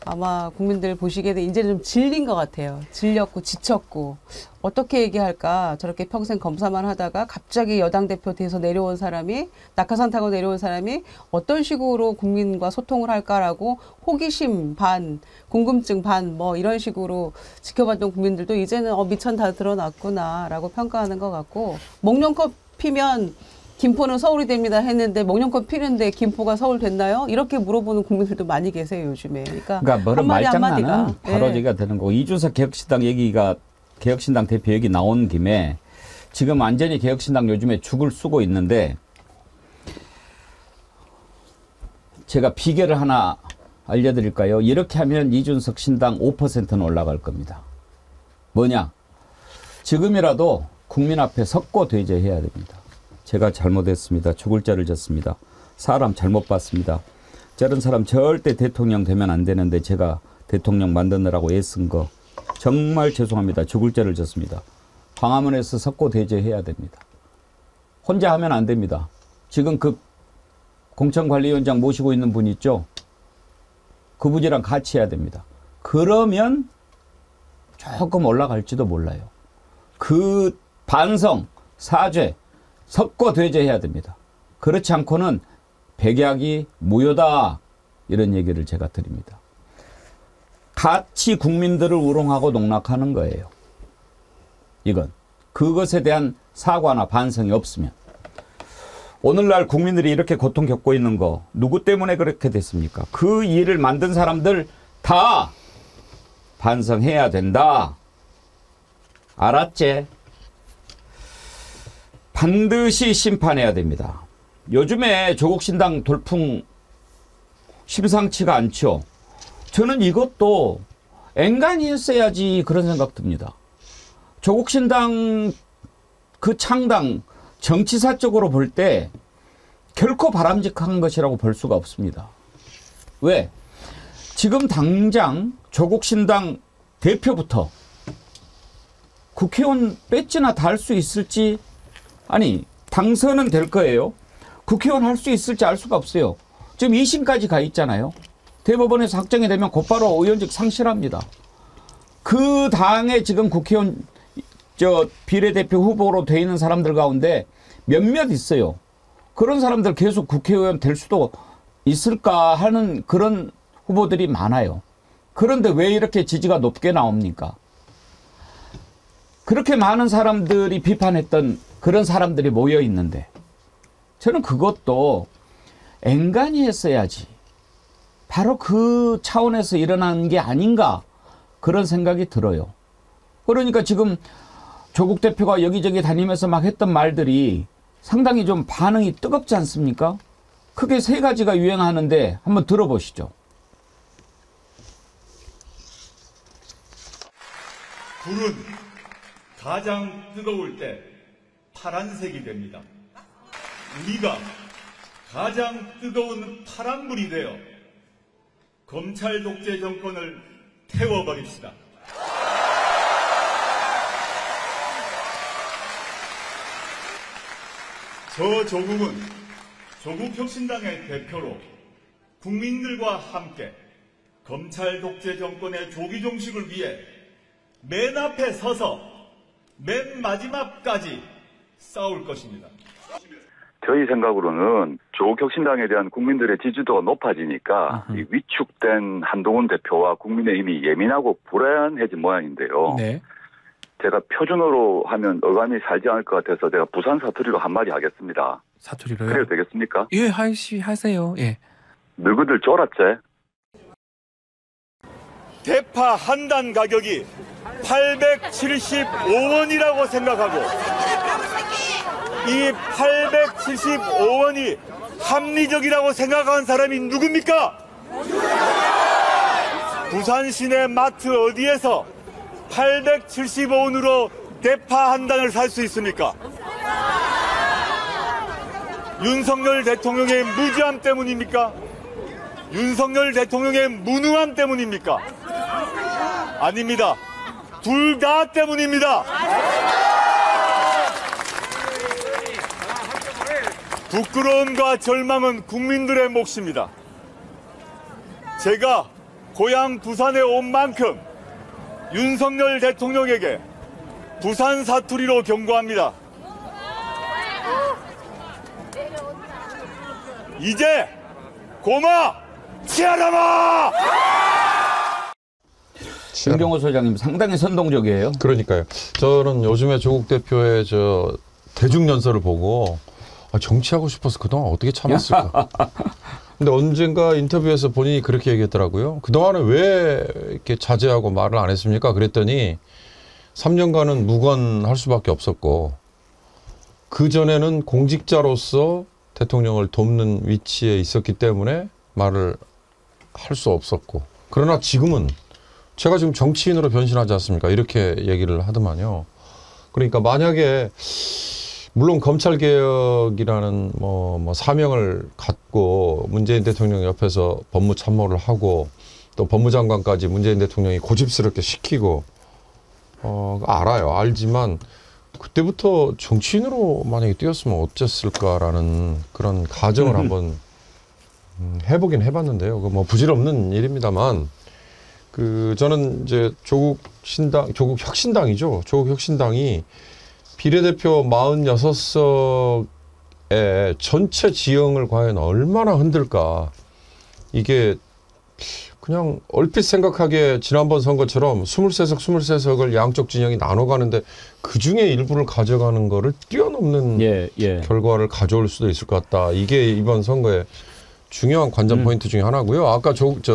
아마 국민들 보시기에는 이제 좀 질린 것 같아요. 질렸고 지쳤고 어떻게 얘기할까. 저렇게 평생 검사만 하다가 갑자기 여당 대표 돼서 내려온 사람이 낙하산 타고 내려온 사람이 어떤 식으로 국민과 소통을 할까라고 호기심 반, 궁금증 반 뭐 이런 식으로 지켜봤던 국민들도 이제는 미천 다 드러났구나라고 평가하는 것 같고 목련컵 피면 김포는 서울이 됩니다 했는데 목련컵 피는데 김포가 서울 됐나요? 이렇게 물어보는 국민들도 많이 계세요 요즘에. 그러니까 뭐런 한마디 말장난은 한마디가 바로 예. 얘기가 되는 거고 이준석 개혁신당 대표 얘기 나온 김에 지금 완전히 개혁신당 요즘에 죽을 쓰고 있는데 제가 비결을 하나 알려드릴까요? 이렇게 하면 이준석 신당 5%는 올라갈 겁니다. 뭐냐? 지금이라도 국민 앞에 석고 대죄해야 됩니다. 제가 잘못했습니다. 죽을 죄를 졌습니다. 사람 잘못 봤습니다. 저런 사람 절대 대통령 되면 안 되는데 제가 대통령 만드느라고 애쓴 거 정말 죄송합니다. 죽을 죄를 졌습니다. 광화문에서 석고 대죄해야 됩니다. 혼자 하면 안 됩니다. 지금 그 공천관리위원장 모시고 있는 분 있죠? 그분이랑 같이 해야 됩니다. 그러면 조금 올라갈지도 몰라요. 그 반성, 사죄, 석고 대죄해야 됩니다. 그렇지 않고는 백약이 무효다. 이런 얘기를 제가 드립니다. 같이 국민들을 우롱하고 농락하는 거예요. 이건 그것에 대한 사과나 반성이 없으면 오늘날 국민들이 이렇게 고통 겪고 있는 거 누구 때문에 그렇게 됐습니까? 그 일을 만든 사람들 다 반성해야 된다. 알았지? 반드시 심판해야 됩니다. 요즘에 조국신당 돌풍 심상치가 않죠. 저는 이것도 앵간히 했어야지 그런 생각 듭니다. 조국신당 그 창당 정치사적으로 볼 때 결코 바람직한 것이라고 볼 수가 없습니다. 왜? 지금 당장 조국신당 대표부터 국회의원 배지나 달 수 있을지 아니 당선은 될 거예요. 국회의원 할 수 있을지 알 수가 없어요. 지금 2심까지 가 있잖아요. 대법원에서 확정이 되면 곧바로 의원직 상실합니다. 그 당에 지금 국회의원 비례대표 후보로 돼 있는 사람들 가운데 몇몇 있어요. 그런 사람들 계속 국회의원 될 수도 있을까 하는 그런 후보들이 많아요. 그런데 왜 이렇게 지지가 높게 나옵니까? 그렇게 많은 사람들이 비판했던 그런 사람들이 모여 있는데 저는 그것도 앵간히 했어야지. 바로 그 차원에서 일어난 게 아닌가 그런 생각이 들어요. 그러니까 지금 조국 대표가 여기저기 다니면서 막 했던 말들이 상당히 좀 반응이 뜨겁지 않습니까? 크게 세 가지가 유행하는데 한번 들어보시죠. 불은 가장 뜨거울 때 파란색이 됩니다. 우리가 가장 뜨거운 파란불이 되어 검찰 독재 정권을 태워버립시다. 저 조국은 조국혁신당의 대표로 국민들과 함께 검찰 독재 정권의 조기 종식을 위해 맨 앞에 서서 맨 마지막까지 싸울 것입니다. 저희 생각으로는 조국 혁신당에 대한 국민들의 지지도가 높아지니까 이 위축된 한동훈 대표와 국민의힘이 예민하고 불안해진 모양인데요. 네. 제가 표준어로 하면 어감이 살지 않을 것 같아서 제가 부산 사투리로 한마디 하겠습니다. 사투리로요? 그래도 되겠습니까? 예, 하세요. 예. 너희들 쫄았제? 대파 한 단 가격이 875원이라고 생각하고 이 875원이 합리적이라고 생각하는 사람이 누굽니까? 부산 시내 마트 어디에서 875원으로 대파 한 단을 살 수 있습니까? 윤석열 대통령의 무지함 때문입니까? 윤석열 대통령의 무능함 때문입니까? 아닙니다. 둘 다 때문입니다. 부끄러움과 절망은 국민들의 몫입니다. 제가 고향 부산에 온 만큼 윤석열 대통령에게 부산 사투리로 경고합니다. 이제 고마 치아라마! 김경호 소장님 상당히 선동적이에요. 그러니까요. 저는 요즘에 조국 대표의 저 대중 연설을 보고 정치하고 싶어서 그동안 어떻게 참았을까. 근데 언젠가 인터뷰에서 본인이 그렇게 얘기했더라고요. 그동안은 왜 이렇게 자제하고 말을 안 했습니까? 그랬더니 3년간은 무관할 수밖에 없었고 그전에는 공직자로서 대통령을 돕는 위치에 있었기 때문에 말을 할 수 없었고 그러나 지금은 제가 지금 정치인으로 변신하지 않습니까? 이렇게 얘기를 하더만요. 그러니까 만약에 물론 검찰개혁이라는 뭐 사명을 갖고 문재인 대통령 옆에서 법무 참모를 하고 또 법무장관까지 문재인 대통령이 고집스럽게 시키고 알아요. 알지만 그때부터 정치인으로 만약에 뛰었으면 어땠을까라는 그런 가정을 한번 해보긴 해봤는데요. 뭐 부질없는 일입니다만 저는 이제 조국 혁신당이죠. 조국 혁신당이 비례대표 46석의 전체 지형을 과연 얼마나 흔들까. 이게 그냥 얼핏 생각하기에 지난번 선거처럼 23석을 양쪽 진영이 나눠가는데 그중에 일부를 가져가는 거를 뛰어넘는 결과를 가져올 수도 있을 것 같다. 이게 이번 선거의 중요한 관전 포인트 중에 하나고요. 아까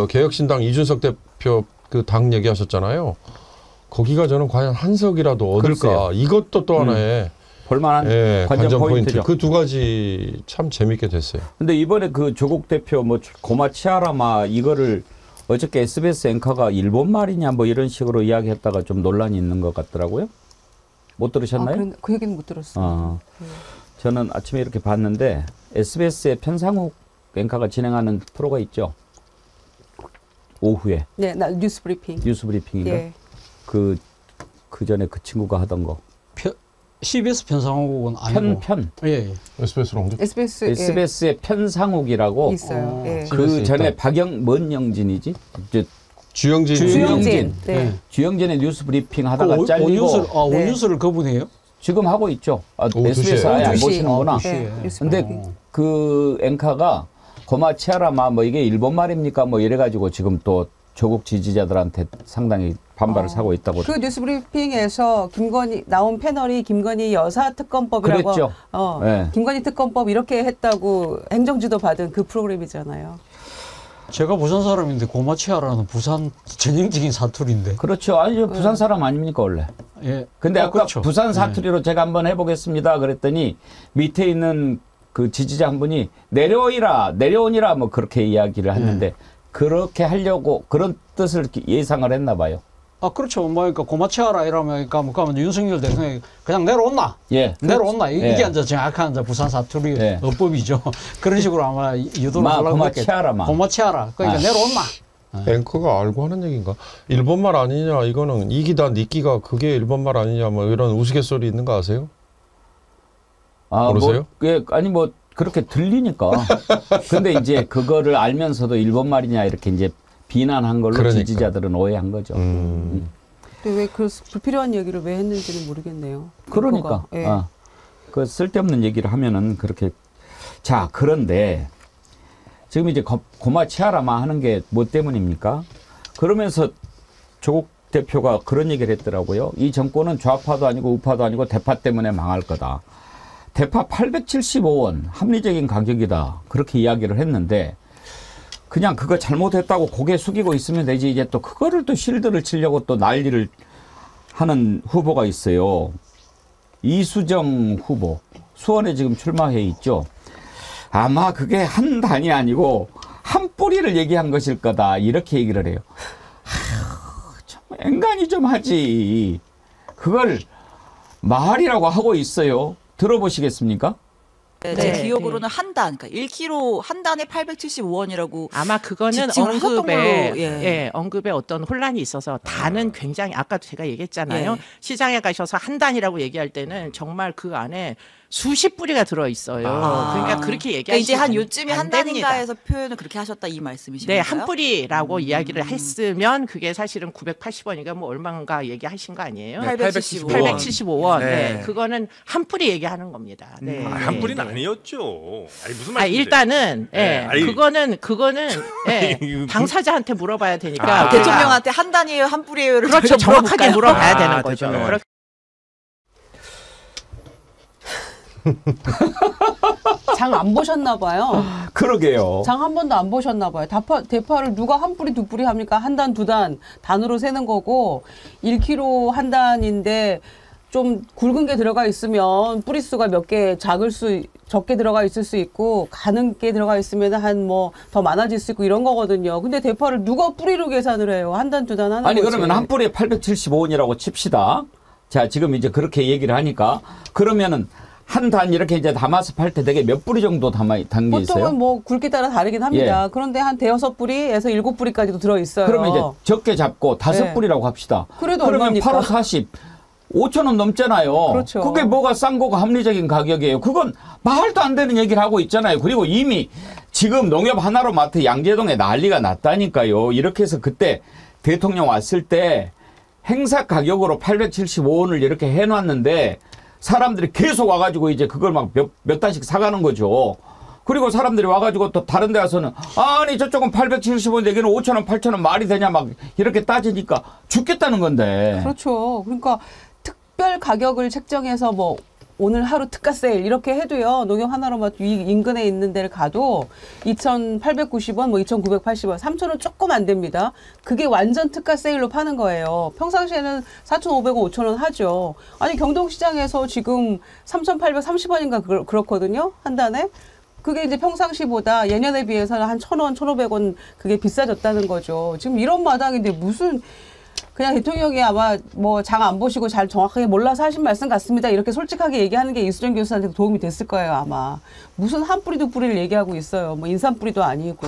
개혁신당 이준석 대표 그 당 얘기하셨잖아요. 거기가 저는 과연 한 석이라도 얻을까. 글쎄요. 이것도 또 하나의 볼만한 관전 포인트죠. 그 두 가지 참 재밌게 됐어요. 근데 이번에 그 조국 대표 고마 치아라마 이거를 어저께 SBS 앵커가 일본 말이냐 뭐 이런 식으로 이야기했다가 좀 논란이 있는 것 같더라고요. 못 들으셨나요? 그 얘기는 못 들었어요. 저는 아침에 이렇게 봤는데 SBS의 편상욱 앵커가 진행하는 프로가 있죠. 오후에. 네, 뉴스 브리핑. 뉴스 브리핑인가? 예. 그 전에 그 친구가 하던 거. CBS 편상욱은 아니고. 예. SBS로 SBS의 편상욱이라고 있어요. 그 전에 뭔영진이지? 주영진. 네. 주영진의 뉴스 브리핑 하다가 잘리고. 온뉴스를 그분이에요? 지금 하고 있죠. SBS 아예 안 보시는구나. 근데 그 앵커가 고마 치아라마 뭐 이게 일본 말입니까? 뭐 이래가지고 지금 또 조국 지지자들한테 상당히 반발을 사고 있다고. 그 뉴스 브리핑에서 나온 패널이 김건희 여사 특검법이라고. 그랬죠. 네. 김건희 특검법 이렇게 했다고 행정지도 받은 그 프로그램이잖아요. 제가 부산 사람인데 고마치아라는 부산 전형적인 사투리인데. 그렇죠. 아니 부산 사람 아닙니까 원래. 예. 근데 아까 그렇죠. 부산 사투리로 제가 한번 해보겠습니다. 그랬더니 밑에 있는 그 지지자 한 분이 내려오니라 뭐 그렇게 이야기를 했는데 그렇게 하려고 그런 뜻을 예상을 했나 봐요. 그렇죠. 뭐 그러니까 고마치아라 이러면 그러면 윤석열 대통령이 그냥 내려온나. 내려온나. 이게 이제 정확한 부산 사투리 어법이죠. 그런 식으로 아마 유도를 하려고 했겠죠. 고마치아라. 그러니까 내려온나. 앵커가 알고 하는 얘기인가? 일본말 아니냐? 이거는 이기다 니끼가 그게 일본말 아니냐? 뭐 이런 우스갯소리 있는 거 아세요? 모르세요? 아니 뭐 그렇게 들리니까. 근데 이제 그거를 알면서도 일본 말이냐 이렇게 이제 비난한 걸로 지지자들은 오해한 거죠. 근데 왜 그 불필요한 얘기를 왜 했는지는 모르겠네요. 그러니까 예. 그 쓸데없는 얘기를 하면은 그렇게. 자, 그런데 지금 이제 고마 치아라마 하는 게 뭐 때문입니까? 그러면서 조국 대표가 그런 얘기를 했더라고요. 이 정권은 좌파도 아니고 우파도 아니고 대파 때문에 망할 거다. 대파 875원 합리적인 가격이다. 그렇게 이야기를 했는데 그냥 그거 잘못했다고 고개 숙이고 있으면 되지. 이제 또 그거를 또 실드를 치려고 또 난리를 하는 후보가 있어요. 이수정 후보. 수원에 지금 출마해 있죠. 아마 그게 한 단이 아니고 한 뿌리를 얘기한 것일 거다. 이렇게 얘기를 해요. 좀 앵간히 좀 하지. 그걸 말이라고 하고 있어요. 들어보시겠습니까? 제 기억으로는 한 단, 그러니까 1kg 한 단에 875원이라고 아마 그거는 언급에 어떤 혼란이 있어서 단은 굉장히 아까도 제가 얘기했잖아요. 시장에 가셔서 한 단이라고 얘기할 때는 정말 그 안에 수십 뿌리가 들어 있어요. 그러니까 그렇게 얘기하시면 그러니까 이제 한 요쯤에 한 됩니다. 단인가에서 표현을 그렇게 하셨다 이 말씀이신가요? 네, 한 뿌리라고 이야기를 했으면 그게 사실은 980원인가 뭐 얼마인가 얘기하신 거 아니에요? 네, 875원. 네. 네, 그거는 한 뿌리 얘기하는 겁니다. 네. 한 뿌리는 아니었죠. 아니 무슨 말이세요? 일단은 그거는 당사자한테 물어봐야 되니까 대통령한테 한 단이에요, 한 뿌리예요를 그렇죠. 정확하게 물어봐야 되는 거죠. 장 안 보셨나 봐요. 그러게요. 장 한 번도 안 보셨나 봐요. 대파를 누가 한 뿌리 두 뿌리 합니까? 한 단, 두 단 단으로 세는 거고 1kg 한 단인데 좀 굵은 게 들어가 있으면 뿌리수가 몇 개 적게 들어가 있을 수 있고 가는 게 들어가 있으면 한 뭐 더 많아질 수 있고 이런 거거든요. 근데 대파를 누가 뿌리로 계산을 해요? 한 단, 두 단 하는 아니 거지. 그러면 한 뿌리에 875원이라고 칩시다. 자, 지금 이제 그렇게 얘기를 하니까 그러면은 한 단 이렇게 이제 담아서 팔 때 되게 몇 뿌리 정도 담게 있어요? 보통은 뭐 굵기 따라 다르긴 합니다. 예. 그런데 한 5뿌리에서 7뿌리까지도 들어있어요. 그러면 이제 적게 잡고 5뿌리라고 네. 합시다. 그래도 그러면 얼마입니까? 8호 40, 5,000원 넘잖아요. 그렇죠. 그게 뭐가 싼 거고 합리적인 가격이에요. 그건 말도 안 되는 얘기를 하고 있잖아요. 그리고 이미 지금 농협 하나로 마트 양재동에 난리가 났다니까요. 이렇게 해서 그때 대통령 왔을 때 행사 가격으로 875원을 이렇게 해놨는데 사람들이 계속 와가지고 이제 그걸 막 몇 단씩 사가는 거죠. 그리고 사람들이 와가지고 또 다른 데 가서는 아니 저쪽은 875원 여기는 5,000원 8,000원 말이 되냐 막 이렇게 따지니까 죽겠다는 건데. 그렇죠. 그러니까 특별 가격을 책정해서 뭐 오늘 하루 특가 세일 이렇게 해도요. 농협 하나로마트 인근에 있는 데를 가도 2,890원, 뭐 2,980원, 3,000원 조금 안 됩니다. 그게 완전 특가 세일로 파는 거예요. 평상시에는 4,500원, 5,000원 하죠. 아니 경동시장에서 지금 3,830원인가 그렇거든요. 한 단에. 그게 이제 평상시보다 예년에 비해서는 한 1,000원, 1,500원 그게 비싸졌다는 거죠. 지금 이런 마당인데 무슨 그냥 대통령이 아마 뭐 장 안 보시고 잘 정확하게 몰라서 하신 말씀 같습니다. 이렇게 솔직하게 얘기하는 게 이수정 교수한테 도움이 됐을 거예요, 아마. 무슨 한 뿌리 두 뿌리를 얘기하고 있어요. 뭐 인삼 뿌리도 아니고.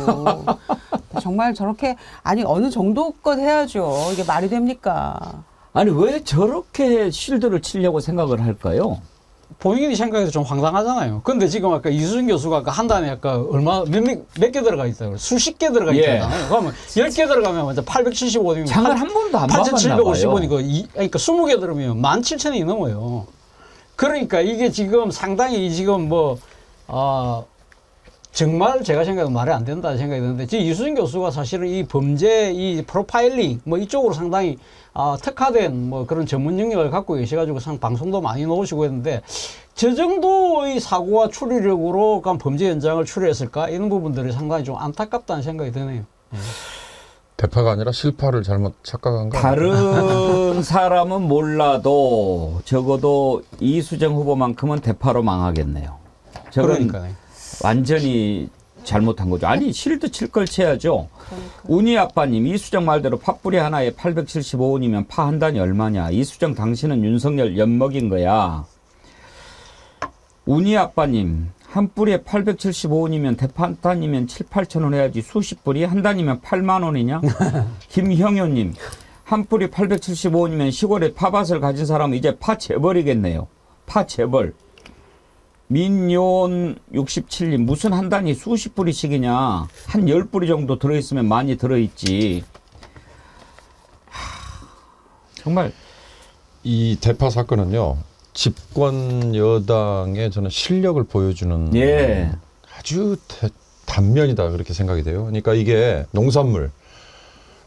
정말 저렇게 아니 어느 정도껏 해야죠. 이게 말이 됩니까? 아니 왜 저렇게 실드를 치려고 생각을 할까요? 본인이 생각해도 좀 황당하잖아요. 근데 지금 아까 이수정 교수가 아까 한 단에 아까 몇 개 들어가 있어요. 수십 개 들어가 있잖아요. 그러면 10개 들어가면 완전 875원이면 장을 한 번도 안 봐봤나 봐요. 8,750원이고 그러니까 20개 들으면 17,000원이 넘어요. 그러니까 이게 지금 상당히 지금 정말 제가 생각해도 말이 안 된다 생각이 드는데 지금 이수정 교수가 사실은 이 범죄 이 프로파일링 뭐 이쪽으로 상당히 특화된 뭐 그런 전문 영역을 갖고 계셔가지고 방송도 많이 나오시고 했는데 저 정도의 사고와 추리력으로 범죄 현장을 추리했을까 이런 부분들이 상당히 좀 안타깝다는 생각이 드네요. 대파가 아니라 실파를 잘못 착각한 거 다른 사람은 몰라도 적어도 이수정 후보만큼은 대파로 망하겠네요. 그러니까요. 완전히 잘못한 거죠. 아니 실드 칠 걸 쳐야죠. 운이 아빠님 이수정 말대로 팥뿌리 하나에 875원이면 파 한 단이 얼마냐. 이수정 당신은 윤석열 엿먹인 거야. 운이 아빠님 한 뿌리에 875원이면 대파 한 단이면 7, 8천 원 해야지 수십 뿌리 한 단이면 8만 원이냐. 김형효님 한 뿌리 875원이면 시골에 파밭을 가진 사람은 이제 파 재벌이겠네요. 파 재벌. 민요원 67님 무슨 한 단이 수십 뿌리씩이냐. 한 10뿌리 정도 들어있으면 많이 들어있지. 정말 이 대파 사건은요. 집권 여당의 저는 실력을 보여주는 예. 아주 단면이다 그렇게 생각이 돼요. 그러니까 이게 농산물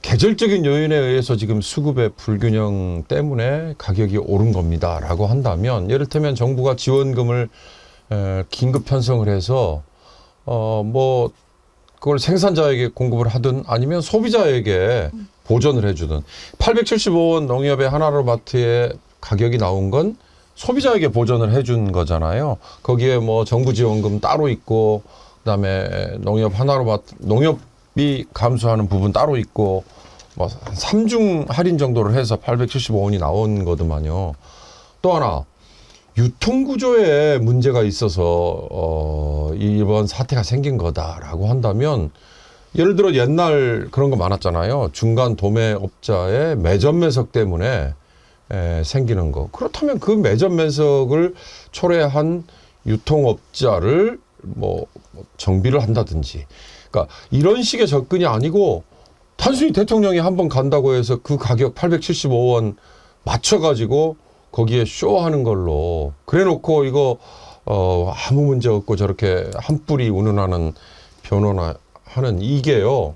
계절적인 요인에 의해서 지금 수급의 불균형 때문에 가격이 오른 겁니다라고 한다면 예를테면 정부가 지원금을 긴급 편성을 해서 뭐 그걸 생산자에게 공급을 하든 아니면 소비자에게 보전을 해주든 875원 농협의 하나로마트의 가격이 나온 건 소비자에게 보전을 해준 거잖아요. 거기에 뭐 정부 지원금 따로 있고 그다음에 농협 하나로마트 농협이 감수하는 부분 따로 있고 뭐 3중 할인 정도를 해서 875원이 나온 거더만요. 또 하나 유통구조에 문제가 있어서 이번 사태가 생긴 거다라고 한다면 예를 들어 옛날 그런 거 많았잖아요. 중간 도매업자의 매점 매석 때문에 생기는 거. 그렇다면 그 매점 매석을 초래한 유통업자를 뭐 정비를 한다든지. 그러니까 이런 식의 접근이 아니고 단순히 대통령이 한번 간다고 해서 그 가격 875원 맞춰가지고 거기에 쇼하는 걸로 그래놓고 이거 아무 문제 없고 저렇게 한 뿌리 운운하는 변호하는 이게요.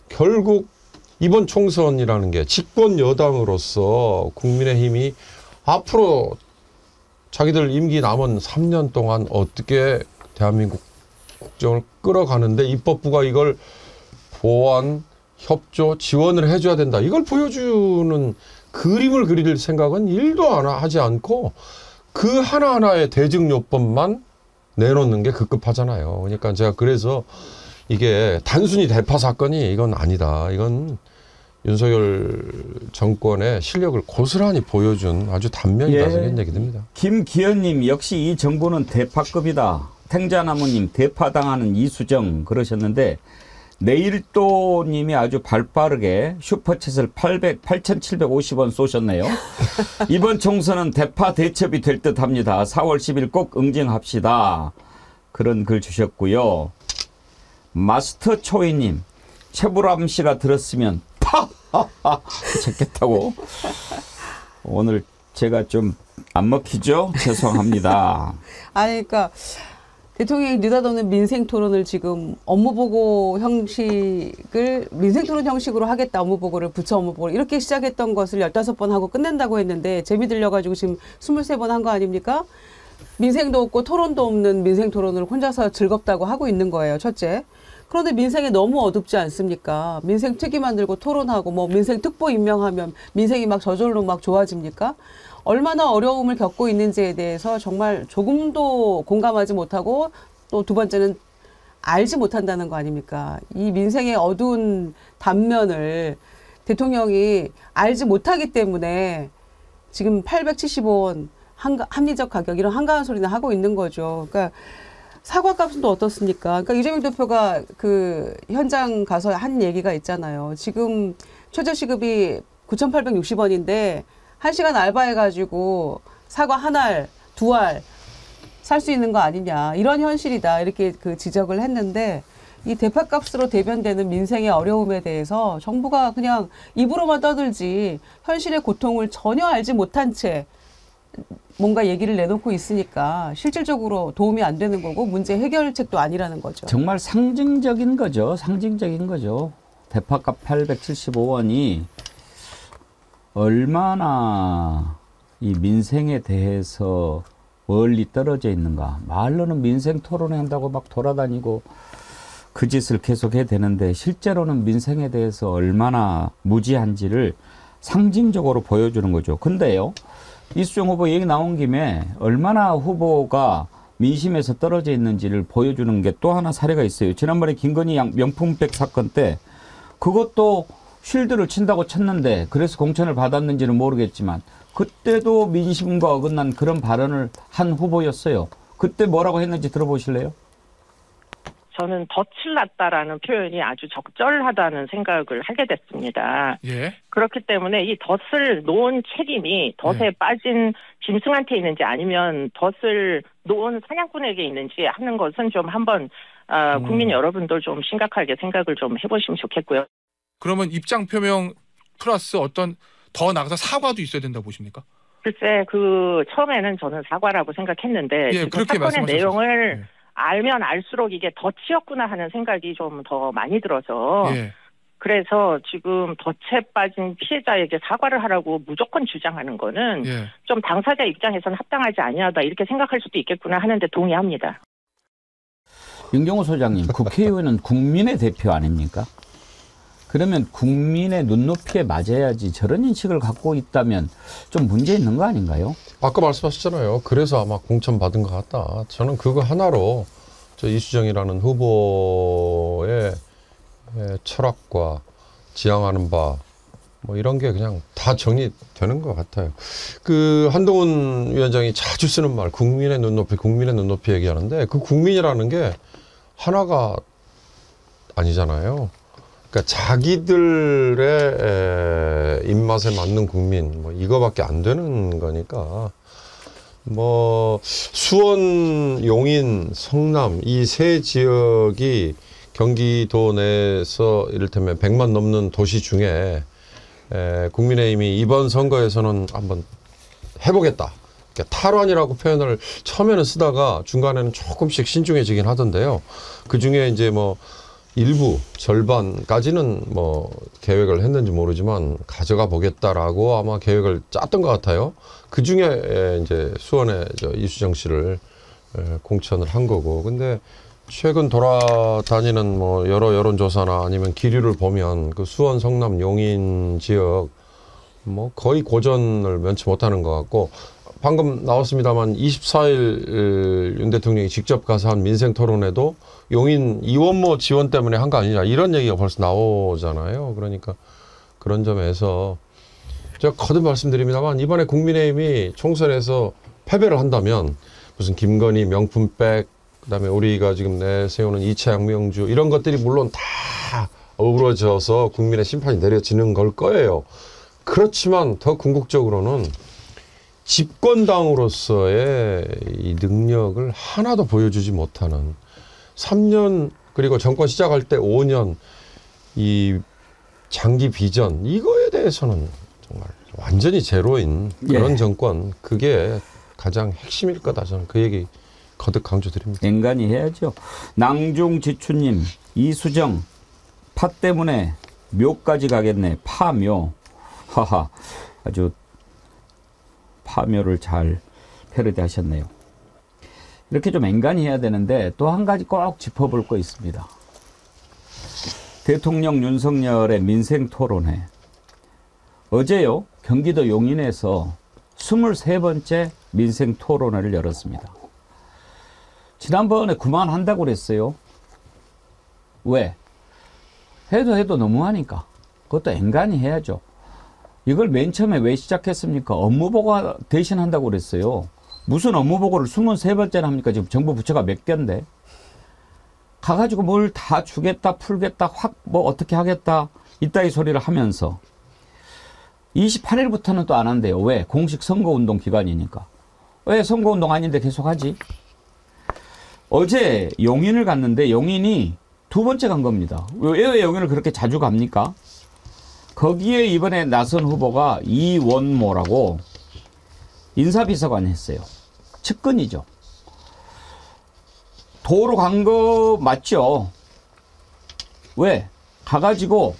결국 이번 총선이라는 게 집권 여당으로서 국민의힘이 앞으로 자기들 임기 남은 3년 동안 어떻게 대한민국 국정을 끌어가는데 입법부가 이걸 보완, 협조, 지원을 해줘야 된다. 이걸 보여주는 그림을 그릴 생각은 1도 하지 않고 그 하나하나의 대증요법만 내놓는 게 급급하잖아요. 그러니까 제가 그래서 이게 단순히 대파 사건이 이건 아니다. 이건 윤석열 정권의 실력을 고스란히 보여준 아주 단면이다 생각이 듭니다. 김기현님 역시 이 정부는 대파급이다. 탱자나무님 대파당하는 이수정 그러셨는데 내일도님이 아주 발빠르게 슈퍼챗을 8,750원 쏘셨네요. 이번 총선은 대파 대첩이 될 듯합니다. 4월 10일 꼭 응징합시다. 그런 글 주셨고요. 마스터 초이님 최불암 씨가 들었으면 좋겠다고. 오늘 제가 좀 안 먹히죠? 죄송합니다. 아니 그러니까 대통령이 느닷없는 민생토론을 지금 업무보고 형식을 민생토론 형식으로 하겠다. 업무보고를 부처 업무보고를 이렇게 시작했던 것을 15번 하고 끝낸다고 했는데 재미 들려가지고 지금 23번 한 거 아닙니까? 민생도 없고 토론도 없는 민생토론을 혼자서 즐겁다고 하고 있는 거예요. 첫째. 그런데 민생이 너무 어둡지 않습니까? 민생 특위 만들고 토론하고 뭐 민생 특보 임명하면 민생이 막 저절로 막 좋아집니까? 얼마나 어려움을 겪고 있는지에 대해서 정말 조금도 공감하지 못하고 또 두 번째는 알지 못한다는 거 아닙니까? 이 민생의 어두운 단면을 대통령이 알지 못하기 때문에 지금 875원 합리적 가격 이런 한가한 소리나 하고 있는 거죠. 그러니까 사과값은 또 어떻습니까? 그러니까 이재명 대표가 그 현장 가서 한 얘기가 있잖아요. 지금 최저시급이 9,860원인데 1시간 알바해가지고 사과 한 알, 두 알 살 수 있는 거 아니냐. 이런 현실이다. 이렇게 그 지적을 했는데 이 대파값으로 대변되는 민생의 어려움에 대해서 정부가 그냥 입으로만 떠들지 현실의 고통을 전혀 알지 못한 채 뭔가 얘기를 내놓고 있으니까 실질적으로 도움이 안 되는 거고 문제 해결책도 아니라는 거죠. 정말 상징적인 거죠. 상징적인 거죠. 대파값 875원이 얼마나 이 민생에 대해서 멀리 떨어져 있는가. 말로는 민생 토론회 한다고 막 돌아다니고 그 짓을 계속해야 되는데 실제로는 민생에 대해서 얼마나 무지한지를 상징적으로 보여주는 거죠. 근데요. 이수정 후보 얘기 나온 김에 얼마나 후보가 민심에서 떨어져 있는지를 보여주는 게 또 하나 사례가 있어요. 지난번에 김건희 명품백 사건 때 그것도 쉴드를 친다고 쳤는데 그래서 공천을 받았는지는 모르겠지만 그때도 민심과 어긋난 그런 발언을 한 후보였어요. 그때 뭐라고 했는지 들어보실래요? 저는 덫을 놨다라는 표현이 아주 적절하다는 생각을 하게 됐습니다. 예. 그렇기 때문에 이 덫을 놓은 책임이 덫에 빠진 짐승한테 있는지 아니면 덫을 놓은 사냥꾼에게 있는지 하는 것은 좀 한번 국민 여러분들 좀 심각하게 생각을 좀 해보시면 좋겠고요. 그러면 입장 표명 플러스 어떤 더 나가서 사과도 있어야 된다고 보십니까? 글쎄, 처음에는 저는 사과라고 생각했는데, 예, 지금 그렇게 사건의 말씀하셨어요. 내용을 알면 알수록 이게 덫이었구나 하는 생각이 좀 더 많이 들어서, 예. 그래서 지금 덫에 빠진 피해자에게 사과를 하라고 무조건 주장하는 거는 예. 좀 당사자 입장에서는 합당하지 아니하다 이렇게 생각할 수도 있겠구나 하는데 동의합니다. 윤경호 소장님, 국회의원은 국민의 대표 아닙니까? 그러면 국민의 눈높이에 맞아야지 저런 인식을 갖고 있다면 좀 문제 있는 거 아닌가요? 아까 말씀하셨잖아요. 그래서 아마 공천 받은 것 같다. 저는 그거 하나로 저 이수정이라는 후보의 철학과 지향하는 바 뭐 이런 게 그냥 다 정리되는 것 같아요. 그 한동훈 위원장이 자주 쓰는 말 국민의 눈높이 얘기하는데 그 국민이라는 게 하나가 아니잖아요. 그러니까 자기들의 입맛에 맞는 국민 뭐 이거밖에 안 되는 거니까 뭐 수원, 용인, 성남 이 세 지역이 경기도 내에서 이를테면 100만 넘는 도시 중에 국민의힘이 이번 선거에서는 한번 해보겠다. 그러니까 탈환이라고 표현을 처음에는 쓰다가 중간에는 조금씩 신중해지긴 하던데요. 그 중에 이제 뭐 일부 절반까지는 뭐 계획을 했는지 모르지만 가져가 보겠다라고 아마 계획을 짰던 것 같아요. 그 중에 이제 수원에 이수정 씨를 공천을 한 거고. 근데 최근 돌아다니는 뭐 여러 여론조사나 아니면 기류를 보면 그 수원, 성남, 용인 지역 뭐 거의 고전을 면치 못하는 것 같고 방금 나왔습니다만 24일 윤 대통령이 직접 가서 한 민생 토론에도 용인 이원모 지원 때문에 한 거 아니냐 이런 얘기가 벌써 나오잖아요. 그러니까 그런 점에서 제가 거듭 말씀드립니다만 이번에 국민의힘이 총선에서 패배를 한다면 무슨 김건희 명품백 그다음에 우리가 지금 내세우는 2차 양명주 이런 것들이 물론 다 어우러져서 국민의 심판이 내려지는 걸 거예요. 그렇지만 더 궁극적으로는 집권당으로서의 이 능력을 하나도 보여주지 못하는 3년 그리고 정권 시작할 때 5년 이 장기 비전 이거에 대해서는 정말 완전히 제로인 그런 정권 그게 가장 핵심일 거다 저는 그 얘기 거듭 강조드립니다. 앵간히 해야죠. 낭중지추님, 이수정 파 때문에 묘까지 가겠네. 파묘. 하하. 아주 파묘를 잘 패러디하셨네요. 이렇게 좀 앵간히 해야 되는데 또 한 가지 꼭 짚어볼 거 있습니다. 대통령 윤석열의 민생토론회. 어제요. 경기도 용인에서 23번째 민생토론회를 열었습니다. 지난번에 그만한다고 그랬어요. 왜? 해도 너무하니까. 그것도 앵간히 해야죠. 이걸 맨 처음에 왜 시작했습니까? 업무보고 대신 한다고 그랬어요. 무슨 업무보고를 23번째나 합니까? 지금 정부 부처가 몇 개인데. 가가지고 뭘 다 주겠다, 풀겠다, 확 뭐 어떻게 하겠다. 이따위 소리를 하면서 28일부터는 또 안 한대요. 왜? 공식 선거운동 기간이니까. 왜 선거운동 아닌데 계속 하지? 어제 용인을 갔는데 용인이 2번째 간 겁니다. 왜 용인을 그렇게 자주 갑니까? 거기에 이번에 나선 후보가 이원모라고 인사비서관 했어요. 측근이죠. 도로 간 거 맞죠? 왜? 가가지고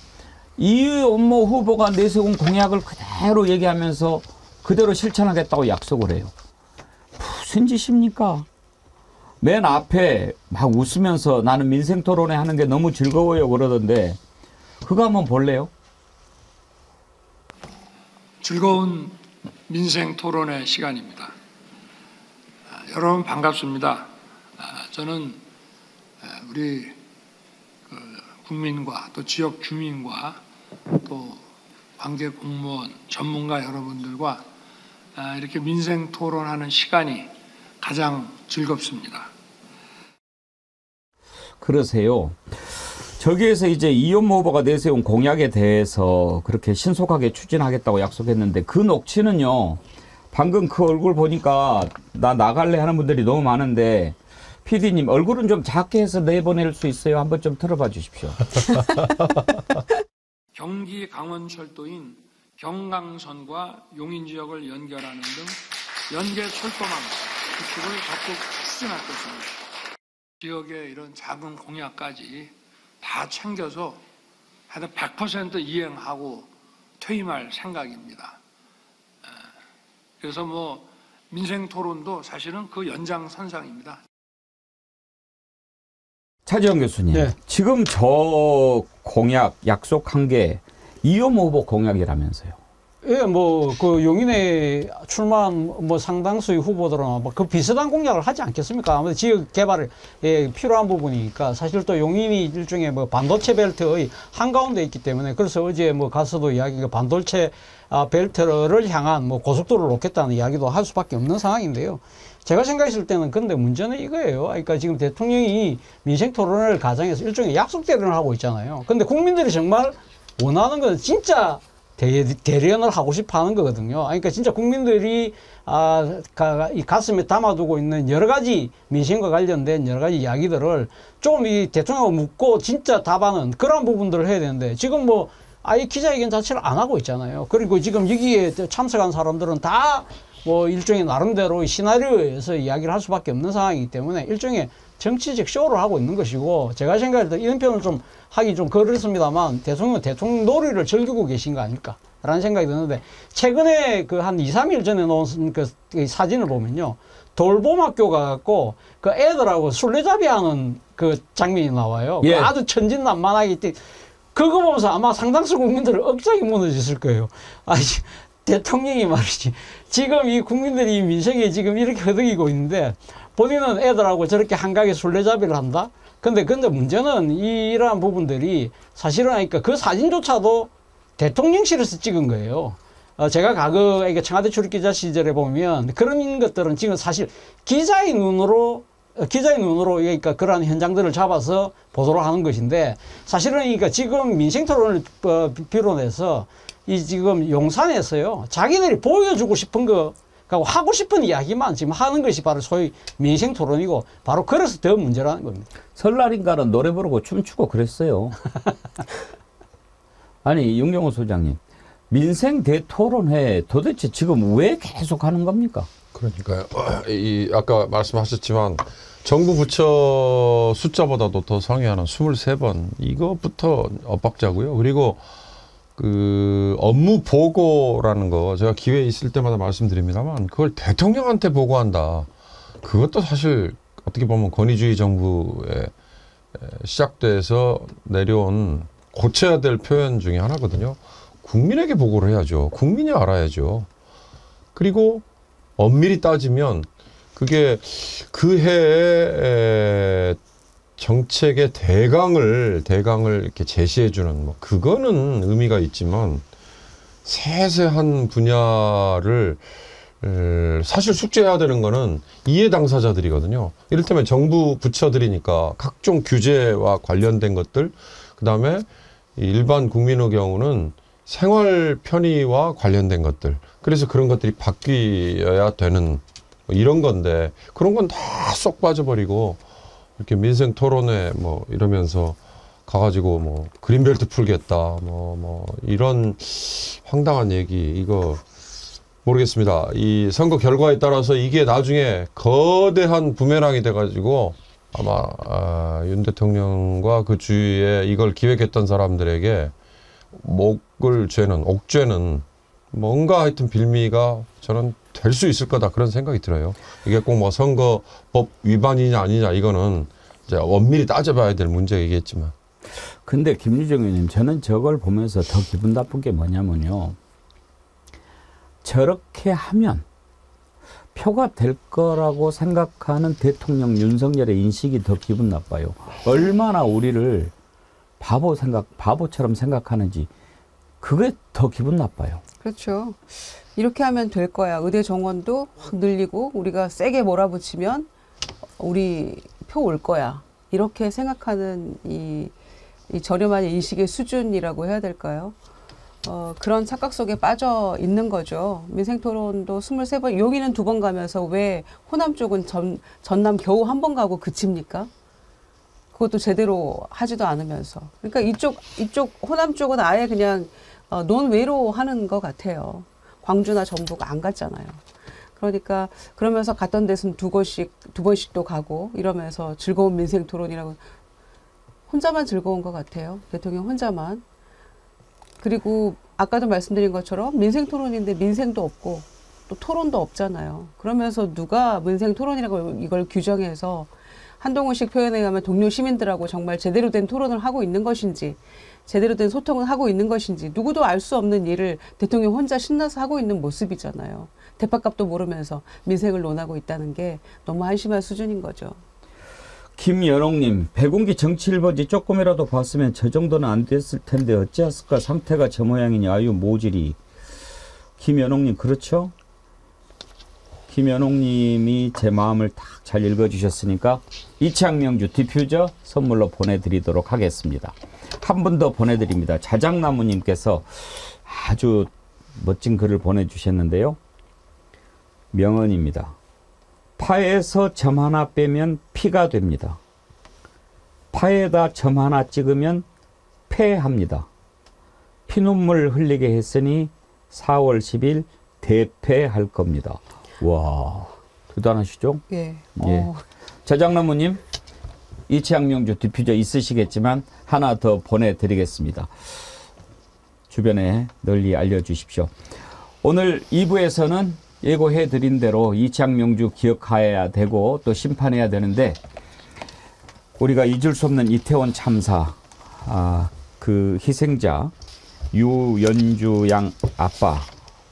이원모 후보가 내세운 공약을 그대로 얘기하면서 그대로 실천하겠다고 약속을 해요. 무슨 짓입니까? 맨 앞에 막 웃으면서 나는 민생토론회 하는 게 너무 즐거워요 그러던데 그거 한번 볼래요? 즐거운 민생토론회 시간입니다. 여러분 반갑습니다. 저는 우리 국민과 또 지역 주민과 또 관계 공무원 전문가 여러분들과 이렇게 민생토론하는 시간이 가장 즐겁습니다. 그러세요. 저기에서 이제 이원모 후보가 내세운 공약에 대해서 그렇게 신속하게 추진하겠다고 약속했는데 그 녹취는요. 방금 그 얼굴 보니까 나 나갈래 하는 분들이 너무 많은데 PD님 얼굴은 좀 작게 해서 내보낼 수 있어요? 한번 좀 틀어봐 주십시오. 경기 강원철도인 경강선과 용인 지역을 연결하는 등 연계 철도망 구축을 적극 추진할 것입니다. 지역의 이런 작은 공약까지 다 챙겨서 하여튼 100% 이행하고 퇴임할 생각입니다. 그래서 뭐 민생 토론도 사실은 그 연장선상입니다. 차지원 교수님, 네. 지금 저 공약 약속한 게 이용 후보 공약이라면서요? 예, 뭐 그 용인에 출마한 뭐 상당수의 후보들은 뭐 그 비슷한 공약을 하지 않겠습니까? 아무래도 지역 개발에 필요한 부분이니까 사실 또 용인이 일종의 뭐 반도체 벨트의 한가운데 있기 때문에 그래서 어제 뭐 가서도 이야기가 반도체 벨트를 향한 뭐 고속도로를 놓겠다는 이야기도 할 수밖에 없는 상황인데요. 제가 생각했을 때는 근데 문제는 이거예요. 그러니까 지금 대통령이 민생 토론을 가장해서 일종의 약속 대련을 하고 있잖아요. 근데 국민들이 정말 원하는 건 진짜 대련을 하고 싶어 하는 거거든요. 그러니까 진짜 국민들이 이 가슴에 담아두고 있는 여러 가지 민생과 관련된 여러 가지 이야기들을 좀 이 대통령하고 묻고 진짜 답하는 그런 부분들을 해야 되는데 지금 뭐 아예 기자회견 자체를 안 하고 있잖아요. 그리고 지금 여기에 참석한 사람들은 다 뭐 일종의 나름대로 시나리오에서 이야기를 할 수밖에 없는 상황이기 때문에 일종의 정치적 쇼를 하고 있는 것이고 제가 생각할 때 이런 표현을 좀 하기 좀 그렇습니다만 대통령 놀이를 즐기고 계신 거 아닐까라는 생각이 드는데 최근에 그 한 2, 3일 전에 놓은 그 사진을 보면요. 돌봄학교 가갖고 그 애들하고 술래잡이 하는 그 장면이 나와요. 예. 아주 천진난만하기 때문에 그거 보면서 아마 상당수 국민들은 억장이 무너졌을 거예요. 아니, 대통령이 말이지. 지금 이 국민들이 민생에 지금 이렇게 허덕이고 있는데 본인은 애들하고 저렇게 한가하게 술래잡이를 한다? 근데 문제는 이러한 부분들이 사실은 그러니까 그 사진조차도 대통령실에서 찍은 거예요. 제가 과거 청와대 출입기자 시절에 보면 그런 것들은 지금 사실 기자의 눈으로 그러니까 그러한 현장들을 잡아서 보도를 하는 것인데 사실은 그러니까 지금 민생 토론을 비롯해서 이 지금 용산에서요 자기들이 보여주고 싶은 거 하고 싶은 이야기만 지금 하는 것이 바로 소위 민생 토론이고 바로 그래서 더 문제라는 겁니다. 설날인가는 노래 부르고 춤추고 그랬어요. 아니 윤경호 소장님 민생 대토론회 도대체 지금 왜 계속 하는 겁니까? 그러니까요. 아까 말씀하셨지만 정부 부처 숫자보다도 더 상회하는 23번 이것부터 엇박자고요. 그리고 그 업무 보고라는 거 제가 기회 있을 때마다 말씀드립니다만 그걸 대통령한테 보고한다. 그것도 사실 어떻게 보면 권위주의 정부에 시작돼서 내려온 고쳐야 될 표현 중에 하나거든요. 국민에게 보고를 해야죠. 국민이 알아야죠. 그리고 엄밀히 따지면 그게 그 해에 정책의 대강을 이렇게 제시해주는 뭐 그거는 의미가 있지만 세세한 분야를 사실 숙제해야 되는 거는 이해 당사자들이거든요. 이를테면 정부 부처들이니까 각종 규제와 관련된 것들, 그 다음에 일반 국민의 경우는 생활 편의와 관련된 것들. 그래서 그런 것들이 바뀌어야 되는 뭐 이런 건데 그런 건 다 쏙 빠져버리고 이렇게 민생 토론회 뭐 이러면서 가가지고 뭐 그린벨트 풀겠다 뭐 이런 황당한 얘기 이거 모르겠습니다. 이 선거 결과에 따라서 이게 나중에 거대한 부메랑이 돼가지고 아마 윤 대통령과 그 주위에 이걸 기획했던 사람들에게 목을 죄는 옥죄는 뭔가 하여튼 빌미가 저는 될 수 있을 거다 그런 생각이 들어요. 이게 꼭 뭐 선거법 위반이냐 아니냐 이거는 이제 엄밀히 따져봐야 될 문제이겠지만. 근데 김유정 의원님 저는 저걸 보면서 더 기분 나쁜 게 뭐냐면요. 저렇게 하면 표가 될 거라고 생각하는 대통령 윤석열의 인식이 더 기분 나빠요. 얼마나 우리를 바보처럼 생각하는지 그게 더 기분 나빠요. 그렇죠. 이렇게 하면 될 거야. 의대 정원도 확 늘리고 우리가 세게 몰아붙이면 우리 표 올 거야. 이렇게 생각하는 이 저렴한 인식의 수준이라고 해야 될까요? 그런 착각 속에 빠져 있는 거죠. 민생토론도 23번, 여기는 2번 가면서 왜 호남 쪽은 전남 겨우 1번 가고 그칩니까? 그것도 제대로 하지도 않으면서. 그러니까 이쪽 호남 쪽은 아예 그냥 논외로 하는 것 같아요. 광주나 전북 안 갔잖아요. 그러니까 그러면서 갔던 데서는 두 번씩도 가고 이러면서 즐거운 민생 토론이라고 혼자만 즐거운 것 같아요. 대통령 혼자만. 그리고 아까도 말씀드린 것처럼 민생 토론인데 민생도 없고 또 토론도 없잖아요. 그러면서 누가 민생 토론이라고 이걸 규정해서 한동훈식 표현에 의하면 동료 시민들하고 정말 제대로 된 토론을 하고 있는 것인지 제대로 된 소통을 하고 있는 것인지 누구도 알 수 없는 일을 대통령 혼자 신나서 하고 있는 모습이잖아요. 대파값도 모르면서 민생을 논하고 있다는 게 너무 한심한 수준인 거죠. 김연옥님, 백운기 정치 일번지 조금이라도 봤으면 저 정도는 안 됐을 텐데 어찌했을까? 상태가 저 모양이니 아유 모질이. 김연옥님 그렇죠? 김연옥님이 제 마음을 딱 잘 읽어주셨으니까 이창명주 디퓨저 선물로 보내드리도록 하겠습니다. 한 분 더 보내드립니다. 자작나무님께서 아주 멋진 글을 보내주셨는데요. 명언입니다. 파에서 점 하나 빼면 피가 됩니다. 파에다 점 하나 찍으면 패합니다. 피눈물 흘리게 했으니 4월 10일 대패할 겁니다. 와, 대단하시죠? 예. 예. 자작나무님, 이창명주 디퓨저 있으시겠지만 하나 더 보내드리겠습니다. 주변에 널리 알려주십시오. 오늘 2부에서는 예고해드린 대로 이창명주 기억해야 되고 또 심판해야 되는데 우리가 잊을 수 없는 이태원 참사 그 희생자 유연주 양 아빠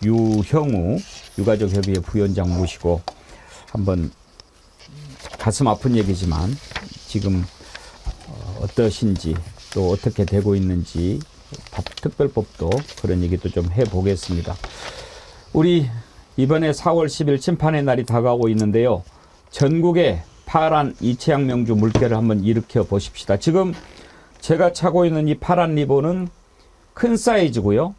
유형우 유가족협의회 부위원장 모시고 한번 가슴 아픈 얘기지만 지금 어떠신지 또 어떻게 되고 있는지 특별법도 그런 얘기도 좀 해보겠습니다. 우리 이번에 4월 10일 심판의 날이 다가오고 있는데요. 전국에 파란 이창명주 물결을 한번 일으켜 보십시다. 지금 제가 차고 있는 이 파란 리본은 큰 사이즈고요.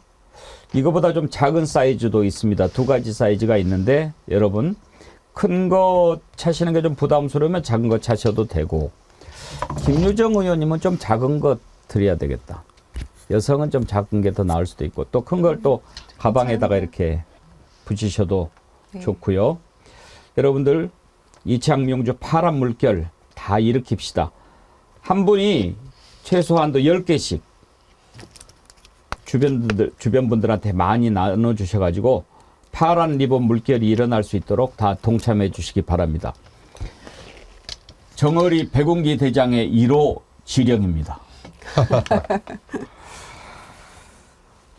이거보다 좀 작은 사이즈도 있습니다. 두 가지 사이즈가 있는데 여러분 큰 거 차시는 게 좀 부담스러우면 작은 거 차셔도 되고 김유정 의원님은 좀 작은 거 드려야 되겠다. 여성은 좀 작은 게 더 나을 수도 있고 또 큰 걸 또 가방에다가 이렇게 붙이셔도 좋고요. 여러분들 이창명주 파란 물결 다 일으킵시다. 한 분이 최소한도 10개씩 주변 분들한테 많이 나눠주셔가지고 파란 리본 물결이 일어날 수 있도록 다 동참해 주시기 바랍니다. 정어리 백운기 대장의 1호 지령입니다.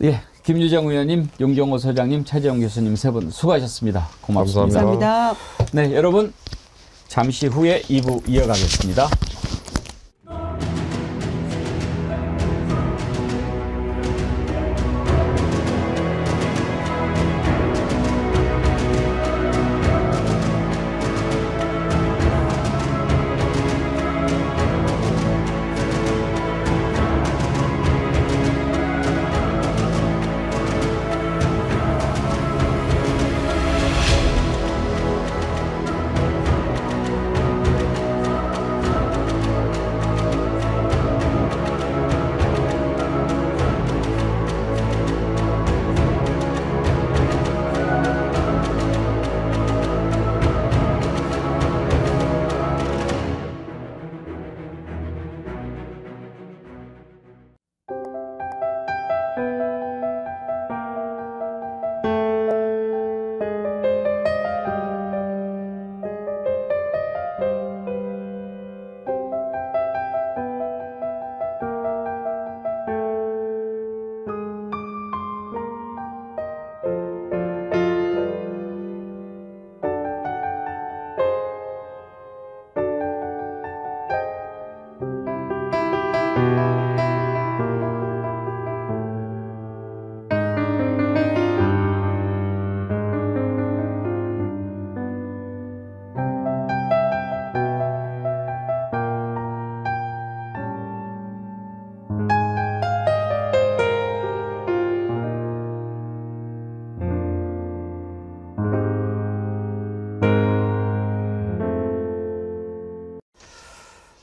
예, 김유정 의원님, 용정호 소장님, 차재영 교수님 세 분 수고하셨습니다. 고맙습니다. 감사합니다. 네, 여러분 잠시 후에 2부 이어가겠습니다.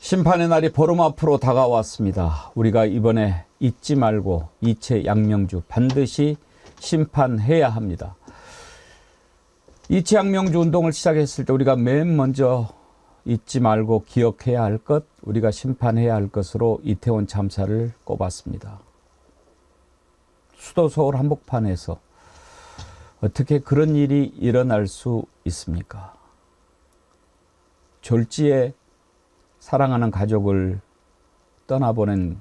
심판의 날이 보름 앞으로 다가왔습니다. 우리가 이번에 잊지 말고 이채 양명주 반드시 심판해야 합니다. 이채 양명주 운동을 시작했을 때 우리가 맨 먼저 잊지 말고 기억해야 할 것, 우리가 심판해야 할 것으로 이태원 참사를 꼽았습니다. 수도 서울 한복판에서 어떻게 그런 일이 일어날 수 있습니까? 졸지에 사랑하는 가족을 떠나보낸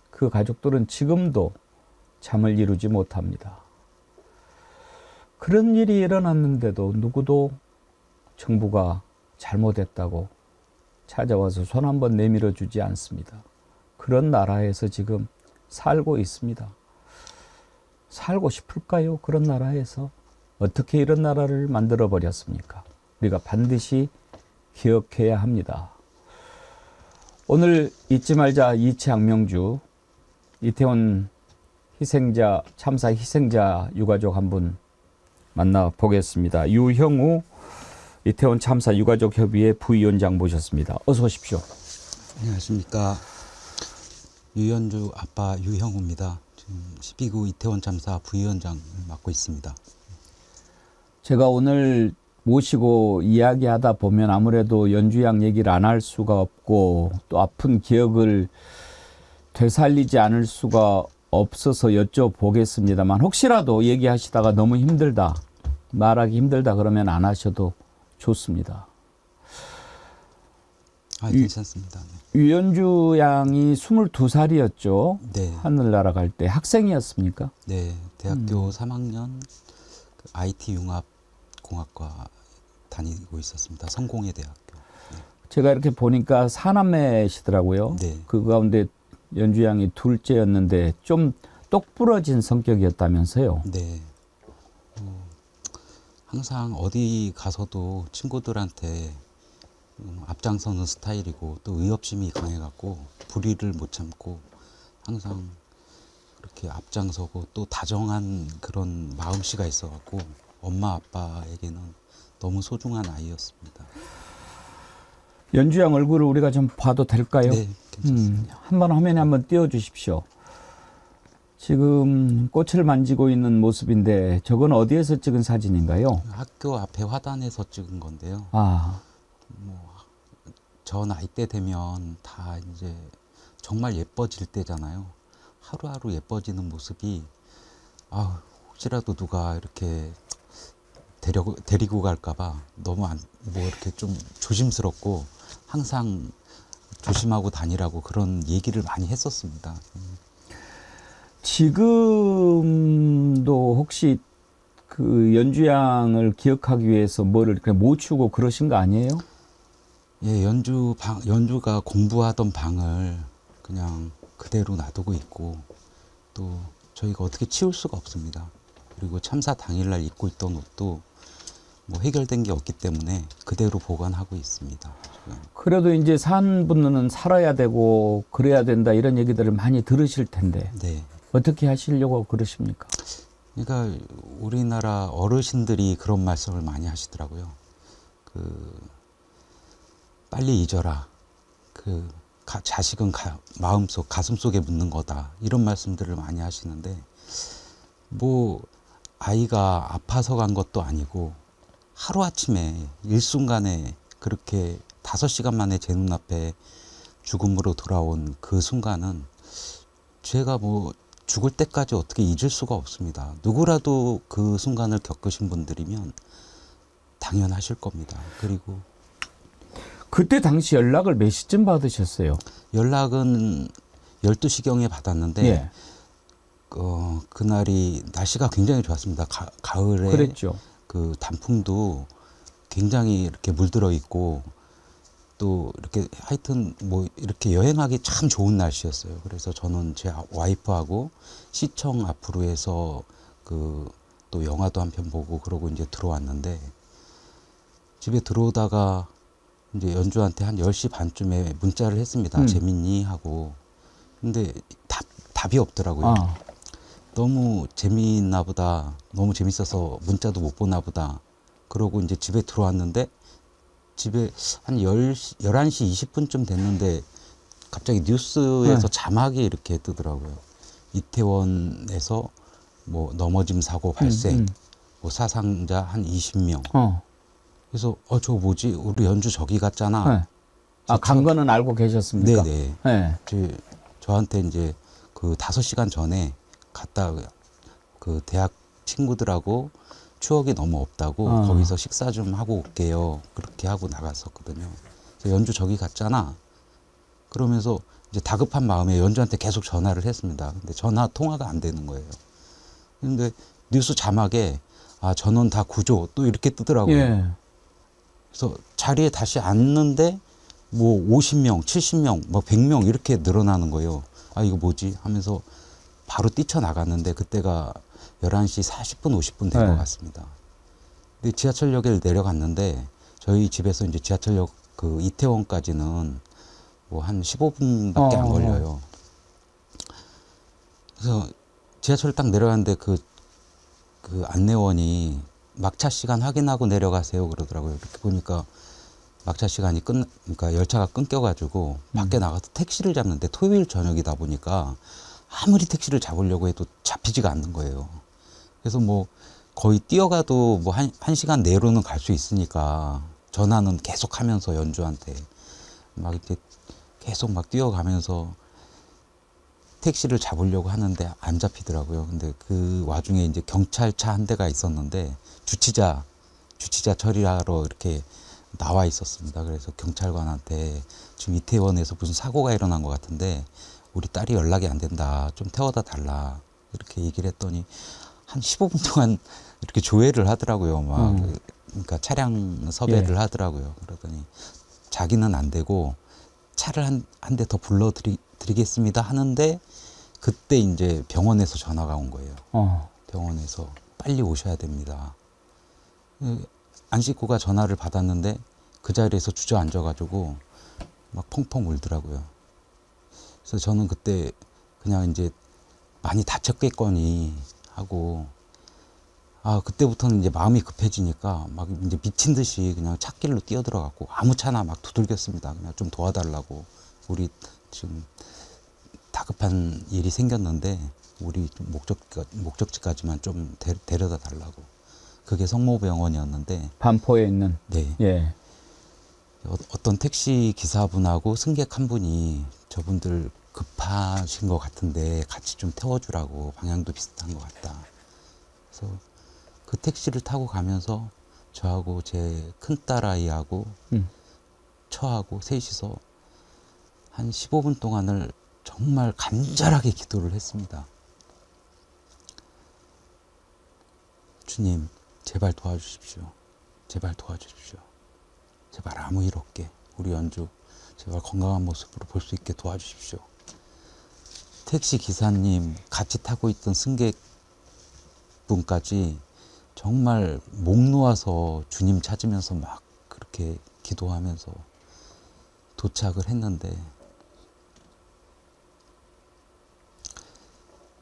그 가족들은 지금도 잠을 이루지 못합니다. 그런 일이 일어났는데도 누구도 정부가 잘못했다고 찾아와서 손 한번 내밀어 주지 않습니다. 그런 나라에서 지금 살고 있습니다. 살고 싶을까요? 그런 나라에서. 어떻게 이런 나라를 만들어 버렸습니까? 우리가 반드시 기억해야 합니다. 오늘 잊지 말자 이채 양명주, 이태원 희생자, 참사 희생자 유가족 한 분 만나보겠습니다. 유형우 이태원 참사 유가족 협의회 부위원장 모셨습니다. 어서 오십시오. 안녕하십니까. 유현주 아빠 유형우입니다. 지금 12구 이태원 참사 부위원장을 맡고 있습니다. 제가 오늘 모시고 이야기하다 보면 아무래도 연주양 얘기를 안 할 수가 없고 또 아픈 기억을 되살리지 않을 수가 없어서 여쭤보겠습니다만 혹시라도 얘기하시다가 너무 힘들다, 말하기 힘들다 그러면 안 하셔도 좋습니다. 괜찮습니다. 네. 유현주 양이 22살이었죠. 네. 하늘나라 갈 때 학생이었습니까? 네. 대학교 3학년 IT 융합공학과 다니고 있었습니다. 성공회대학교. 네. 제가 이렇게 보니까 사남매시더라고요. 네. 그 가운데 연주 양이 둘째였는데 좀 똑부러진 성격이었다면서요. 네. 항상 어디 가서도 친구들한테 앞장서는 스타일이고 또 의협심이 강해갖고 불의를 못 참고 항상 그렇게 앞장서고 또 다정한 그런 마음씨가 있어갖고 엄마 아빠에게는 너무 소중한 아이였습니다. 연주 양 얼굴을 우리가 좀 봐도 될까요? 네, 괜찮습니다. 한번 화면에 한번 띄워주십시오. 지금 꽃을 만지고 있는 모습인데 저건 어디에서 찍은 사진인가요? 학교 앞에 화단에서 찍은 건데요. 아, 저 나이 때 되면 다 이제 정말 예뻐질 때잖아요. 하루하루 예뻐지는 모습이 혹시라도 누가 이렇게 데리고 갈까봐 너무 이렇게 좀 조심스럽고 항상 조심하고 다니라고 그런 얘기를 많이 했었습니다. 지금도 혹시 그 연주 양을 기억하기 위해서 뭐를 그냥 못 추고 그러신 거 아니에요? 예, 연주가 공부하던 방을 그냥 그대로 놔두고 있고 또 저희가 어떻게 치울 수가 없습니다. 그리고 참사 당일날 입고 있던 옷도 뭐 해결된 게 없기 때문에 그대로 보관하고 있습니다. 지금. 그래도 이제 산 분은 살아야 되고 그래야 된다 이런 얘기들을 많이 들으실 텐데 네. 어떻게 하시려고 그러십니까? 그러니까 우리나라 어르신들이 그런 말씀을 많이 하시더라고요. 빨리 잊어라. 자식은 마음속, 가슴속에 묻는 거다. 이런 말씀들을 많이 하시는데 뭐 아이가 아파서 간 것도 아니고 하루아침에 일순간에 그렇게 5시간 만에 제 눈앞에 죽음으로 돌아온 그 순간은 제가 뭐 죽을 때까지 어떻게 잊을 수가 없습니다. 누구라도 그 순간을 겪으신 분들이면 당연하실 겁니다. 그리고 그때 당시 연락을 몇 시쯤 받으셨어요? 연락은 12시경에 받았는데 예. 그날이 날씨가 굉장히 좋았습니다. 가을에 그랬죠. 그 단풍도 굉장히 이렇게 물들어 있고 또 이렇게 하여튼 뭐 이렇게 여행하기 참 좋은 날씨였어요. 그래서 저는 제 와이프하고 시청 앞으로 해서 또 영화도 한 편 보고 그러고 이제 들어왔는데 집에 들어오다가 이제 연주한테 한 10시 반쯤에 문자를 했습니다. 재밌니? 하고. 근데 답이 없더라고요. 너무 재미있나 보다. 너무 재밌어서 문자도 못 보나 보다. 그러고 이제 집에 들어왔는데 집에 한 11시 20분쯤 됐는데 갑자기 뉴스에서 네. 자막이 이렇게 뜨더라고요. 이태원에서 뭐 넘어짐 사고 발생, 뭐 사상자 한 20명. 그래서 저거 뭐지? 우리 연주 저기 갔잖아. 네. 간 거는 알고 계셨습니까? 네네. 네. 저한테 이제 그 5시간 전에 갔다 그 대학 친구들하고 추억이 너무 없다고 거기서 식사 좀 하고 올게요. 그렇게 하고 나갔었거든요. 그래서 연주 저기 갔잖아. 그러면서 이제 다급한 마음에 연주한테 계속 전화를 했습니다. 근데 전화 통화가 안 되는 거예요. 근데 뉴스 자막에 전원 다 구조 또 이렇게 뜨더라고요. 예. 그래서 자리에 다시 앉는데 뭐 50명, 70명, 뭐 100명 이렇게 늘어나는 거예요. 이거 뭐지? 하면서 바로 뛰쳐나갔는데 그때가 11시 40분, 50분 된 것 같습니다. 근데 지하철역에 내려갔는데 저희 집에서 이제 지하철역 그 이태원까지는 뭐 한 15분밖에 안 걸려요. 그래서 지하철 딱 내려갔는데 그 안내원이 막차 시간 확인하고 내려가세요 그러더라고요. 이렇게 보니까 막차 시간이 그러니까 열차가 끊겨가지고 밖에 나가서 택시를 잡는데 토요일 저녁이다 보니까 아무리 택시를 잡으려고 해도 잡히지가 않는 거예요. 그래서 뭐 거의 뛰어가도 뭐 한 시간 내로는 갈 수 있으니까 전화는 계속 하면서 연주한테 막 이렇게 계속 막 뛰어가면서 택시를 잡으려고 하는데 안 잡히더라고요. 근데 그 와중에 이제 경찰차 한 대가 있었는데 주치자 처리하러 이렇게 나와 있었습니다. 그래서 경찰관한테 지금 이태원에서 무슨 사고가 일어난 것 같은데 우리 딸이 연락이 안 된다. 좀 태워다 달라. 이렇게 얘기를 했더니 한 15분 동안 이렇게 조회를 하더라고요. 막 그러니까 차량 섭외를 하더라고요. 그러더니 자기는 안 되고 차를 한 대 더 불러드리겠습니다 하는데 그때 이제 병원에서 전화가 온 거예요. 병원에서 빨리 오셔야 됩니다. 안식구가 전화를 받았는데 그 자리에서 주저앉아가지고 막 펑펑 울더라고요. 그래서 저는 그때 그냥 이제 많이 다쳤겠거니 하고 그때부터는 이제 마음이 급해지니까 막 이제 미친 듯이 그냥 찻길로 뛰어들어갔고 아무 차나 막 두들겼습니다. 그냥 좀 도와달라고. 우리 지금 다급한 일이 생겼는데 우리 목적지까지만 좀 데려다 달라고. 그게 성모병원이었는데 반포에 있는. 네. 예. 어떤 택시 기사분하고 승객 한 분이 저분들 급하신 것 같은데 같이 좀 태워주라고. 방향도 비슷한 것 같다. 그래서 그 택시를 타고 가면서 저하고 제 큰딸아이하고 처하고 셋이서 한 15분 동안을 정말 간절하게 기도를 했습니다. 주님, 제발 도와주십시오. 제발 도와주십시오. 제발 아무 일 없게 우리 연주 제발 건강한 모습으로 볼 수 있게 도와주십시오. 택시 기사님, 같이 타고 있던 승객분까지 정말 목 놓아서 주님 찾으면서 막 그렇게 기도하면서 도착을 했는데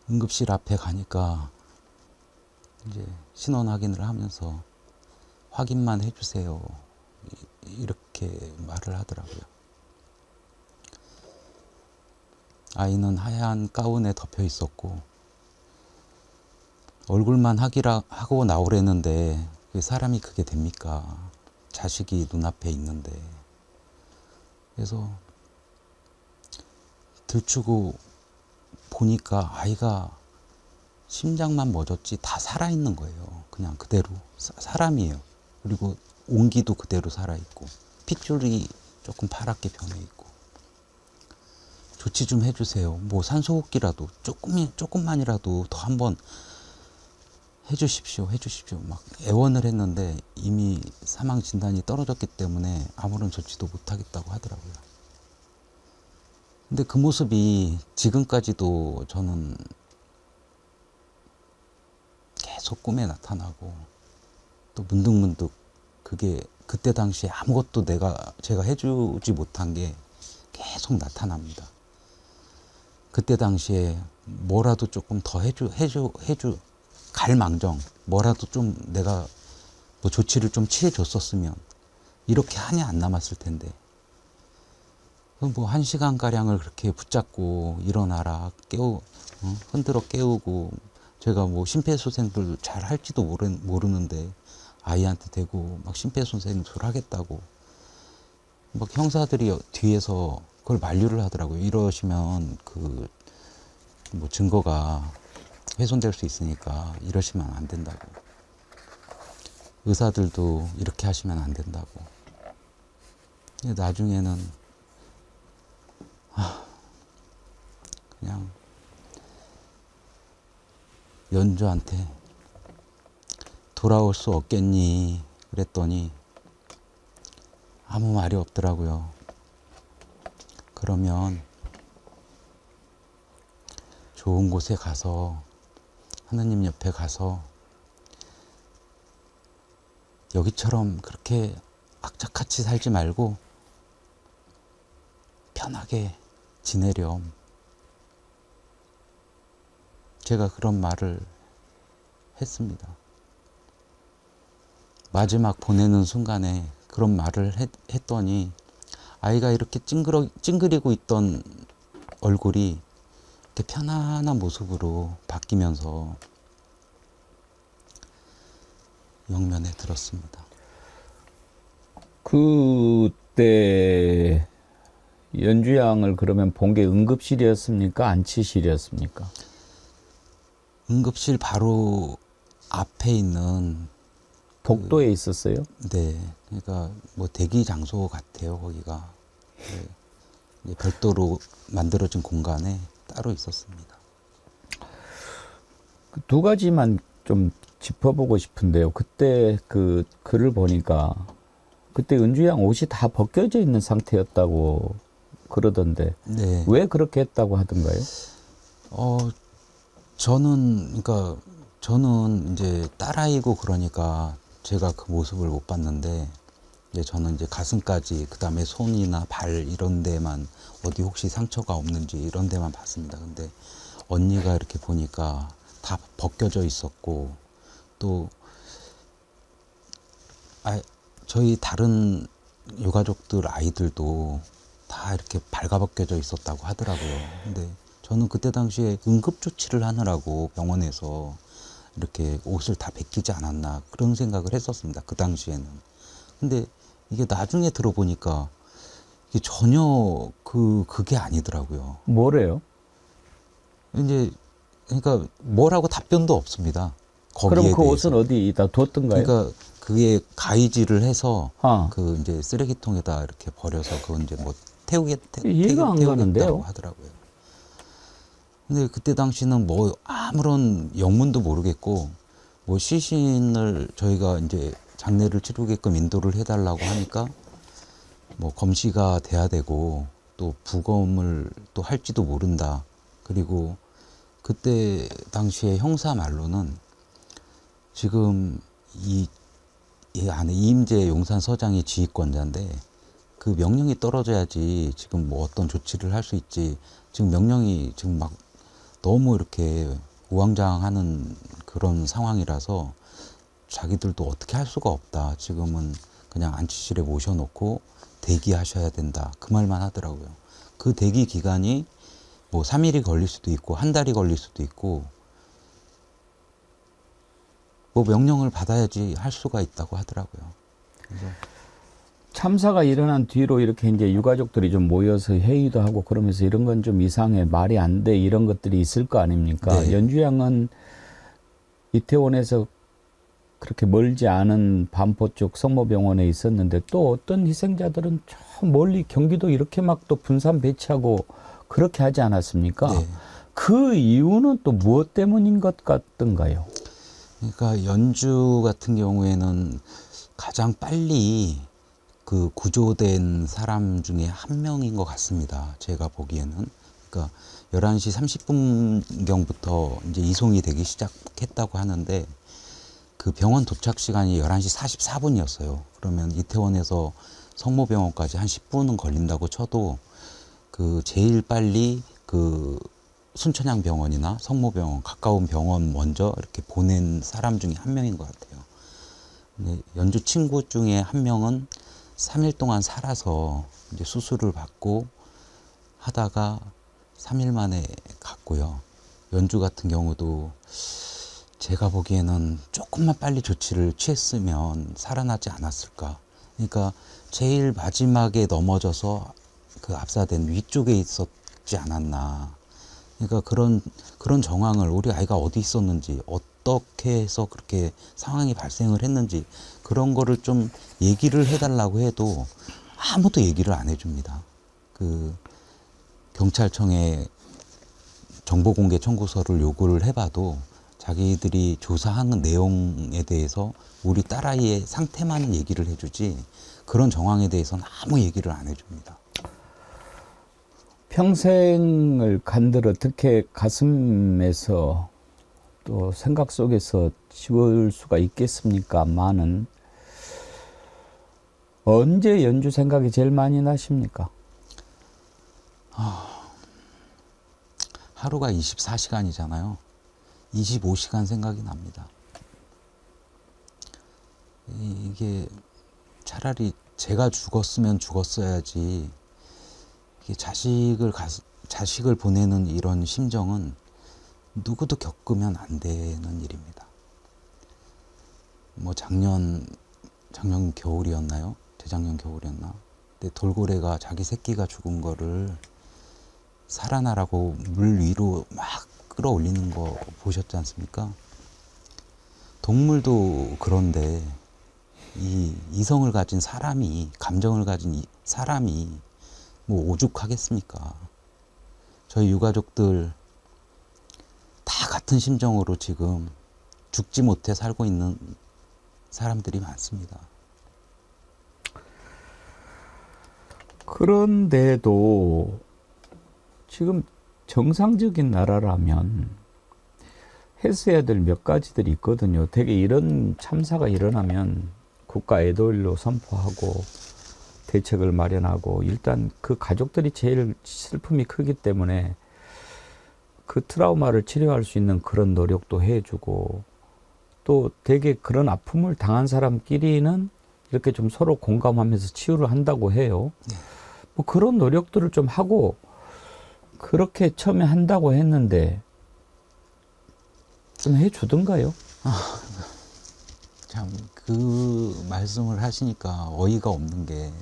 응급실 앞에 가니까 이제 신원 확인을 하면서 확인만 해주세요. 이렇게 말을 하더라고요. 아이는 하얀 가운에 덮여 있었고 얼굴만 하고 나오려는데 사람이 그게 됩니까? 자식이 눈앞에 있는데. 그래서 들추고 보니까 아이가 심장만 멎었지 다 살아있는 거예요. 그냥 그대로 사람이에요. 그리고 온기도 그대로 살아있고 핏줄이 조금 파랗게 변해있고. 조치 좀 해주세요. 뭐 산소호흡기라도 조금만이라도 더 한번 해주십시오. 막 애원을 했는데 이미 사망 진단이 떨어졌기 때문에 아무런 조치도 못하겠다고 하더라고요. 근데 그 모습이 지금까지도 저는 계속 꿈에 나타나고 또 문득문득 그게 그때 당시에 아무것도 제가 해주지 못한 게 계속 나타납니다. 그때 당시에 뭐라도 조금 더 갈망정 뭐라도 좀 내가 뭐 조치를 좀 취해 줬었으면 이렇게 한이 안 남았을 텐데 뭐 1시간가량을 그렇게 붙잡고 일어나라 흔들어 깨우고, 제가 뭐 심폐소생술 잘 할지도 모르는데 아이한테 대고 막 심폐소생술 하겠다고 막 형사들이 뒤에서 그걸 만류를 하더라고요. 이러시면 그 뭐 증거가 훼손될 수 있으니까 이러시면 안 된다고. 의사들도 이렇게 하시면 안 된다고. 나중에는 그냥 연주한테 돌아올 수 없겠니 그랬더니 아무 말이 없더라고요. 그러면 좋은 곳에 가서 하느님 옆에 가서 여기처럼 그렇게 악착같이 살지 말고 편하게 지내렴. 제가 그런 말을 했습니다. 마지막 보내는 순간에 그런 말을 했더니 아이가 이렇게 찡그리고 있던 얼굴이 이렇게 편안한 모습으로 바뀌면서 영면에 들었습니다. 그때 연주 양을 그러면 본 게 응급실이었습니까? 안치실이었습니까? 응급실 바로 앞에 있는 복도에 있었어요? 네, 그러니까 뭐 대기 장소 같아요. 거기가 네, 별도로 만들어진 공간에 따로 있었습니다. 두 가지만 좀 짚어보고 싶은데요. 그때 그 글을 보니까 그때 은주 양 옷이 다 벗겨져 있는 상태였다고 그러던데 네. 왜 그렇게 했다고 하던가요? 저는 이제 딸아이고 그러니까 제가 그 모습을 못 봤는데 이제 저는 이제 가슴까지 그다음에 손이나 발 이런 데만 어디 혹시 상처가 없는지 이런 데만 봤습니다. 근데 언니가 이렇게 보니까 다 벗겨져 있었고 또 저희 다른 유가족들 아이들도 다 이렇게 발가벗겨져 있었다고 하더라고요. 근데 저는 그때 당시에 응급조치를 하느라고 병원에서 이렇게 옷을 다 벗기지 않았나 그런 생각을 했었습니다. 그 당시에는. 근데 이게 나중에 들어보니까 이게 전혀 그게 아니더라고요. 뭐래요? 이제 그러니까 뭐라고 답변도 없습니다. 그럼 그 대해서. 옷은 어디다 뒀던가요? 그러니까 그게 가위질을 해서 그 이제 쓰레기통에다 이렇게 버려서 그건 이제 뭐 이해가 안 가는데요. 하더라고요. 근데 그때 당시는 뭐 아무런 영문도 모르겠고 뭐 시신을 저희가 이제 장례를 치르게끔 인도를 해달라고 하니까 뭐 검시가 돼야 되고 또 부검을 또 할지도 모른다. 그리고 그때 당시에 형사 말로는 지금 이 안에 이임재 용산서장이 지휘권자인데 그 명령이 떨어져야지 지금 뭐 어떤 조치를 할 수 있지. 지금 명령이 지금 막 너무 이렇게 우왕좌왕하는 그런 상황이라서 자기들도 어떻게 할 수가 없다. 지금은 그냥 안치실에 모셔놓고 대기하셔야 된다. 그 말만 하더라고요. 그 대기 기간이 뭐 3일이 걸릴 수도 있고 한 달이 걸릴 수도 있고 뭐 명령을 받아야지 할 수가 있다고 하더라고요. 그래서 참사가 일어난 뒤로 이렇게 이제 유가족들이 좀 모여서 회의도 하고 그러면서 이런 건 좀 이상해, 말이 안 돼, 이런 것들이 있을 거 아닙니까? 네. 연주 양은 이태원에서 그렇게 멀지 않은 반포 쪽 성모병원에 있었는데 또 어떤 희생자들은 저 멀리 경기도 이렇게 막 또 분산 배치하고 그렇게 하지 않았습니까? 네. 그 이유는 또 무엇 때문인 것 같던가요? 그러니까 연주 같은 경우에는 가장 빨리 그 구조된 사람 중에 한 명인 것 같습니다. 제가 보기에는. 그러니까 11시 30분경부터 이제 이송이 되기 시작했다고 하는데 그 병원 도착 시간이 11시 44분이었어요. 그러면 이태원에서 성모병원까지 한 10분은 걸린다고 쳐도 그 제일 빨리 그 순천향병원이나 성모병원 가까운 병원 먼저 이렇게 보낸 사람 중에 한 명인 것 같아요. 근데 연주 친구 중에 한 명은 3일 동안 살아서 이제 수술을 받고 하다가 3일 만에 갔고요. 연주 같은 경우도 제가 보기에는 조금만 빨리 조치를 취했으면 살아나지 않았을까. 그러니까 제일 마지막에 넘어져서 그 압사된 위쪽에 있었지 않았나. 그러니까 그런 정황을 우리 아이가 어디 있었는지, 어떻게 해서 그렇게 상황이 발생을 했는지 그런 거를 좀 얘기를 해달라고 해도 아무도 얘기를 안 해줍니다. 그 경찰청에 정보공개 청구서를 요구를 해봐도 자기들이 조사하는 내용에 대해서 우리 딸아이의 상태만 얘기를 해주지 그런 정황에 대해서는 아무 얘기를 안 해줍니다. 평생을 간들 어떻게 가슴에서 또 생각 속에서 지울 수가 있겠습니까?만은 언제 연주 생각이 제일 많이 나십니까? 하루가 24시간이잖아요. 25시간 생각이 납니다. 이게 차라리 제가 죽었으면 죽었어야지. 이게 자식을 보내는 이런 심정은 누구도 겪으면 안 되는 일입니다. 뭐 작년 겨울이었나요? 재작년 겨울이었나? 근데 돌고래가 자기 새끼가 죽은 거를 살아나라고 물 위로 막 끌어올리는 거 보셨지 않습니까? 동물도 그런데 이 이성을 가진 사람이, 감정을 가진 사람이 뭐 오죽하겠습니까? 저희 유가족들 다 같은 심정으로 지금 죽지 못해 살고 있는 사람들이 많습니다. 그런데도 지금 정상적인 나라라면 했어야 될 몇 가지들이 있거든요. 되게 이런 참사가 일어나면 국가 애도일로 선포하고 대책을 마련하고 일단 그 가족들이 제일 슬픔이 크기 때문에 그 트라우마를 치료할 수 있는 그런 노력도 해주고 또 되게 그런 아픔을 당한 사람끼리는 이렇게 좀 서로 공감하면서 치유를 한다고 해요. 뭐 그런 노력들을 좀 하고 그렇게 처음에 한다고 했는데 좀 해주던가요? 참 그 말씀을 하시니까 어이가 없는 게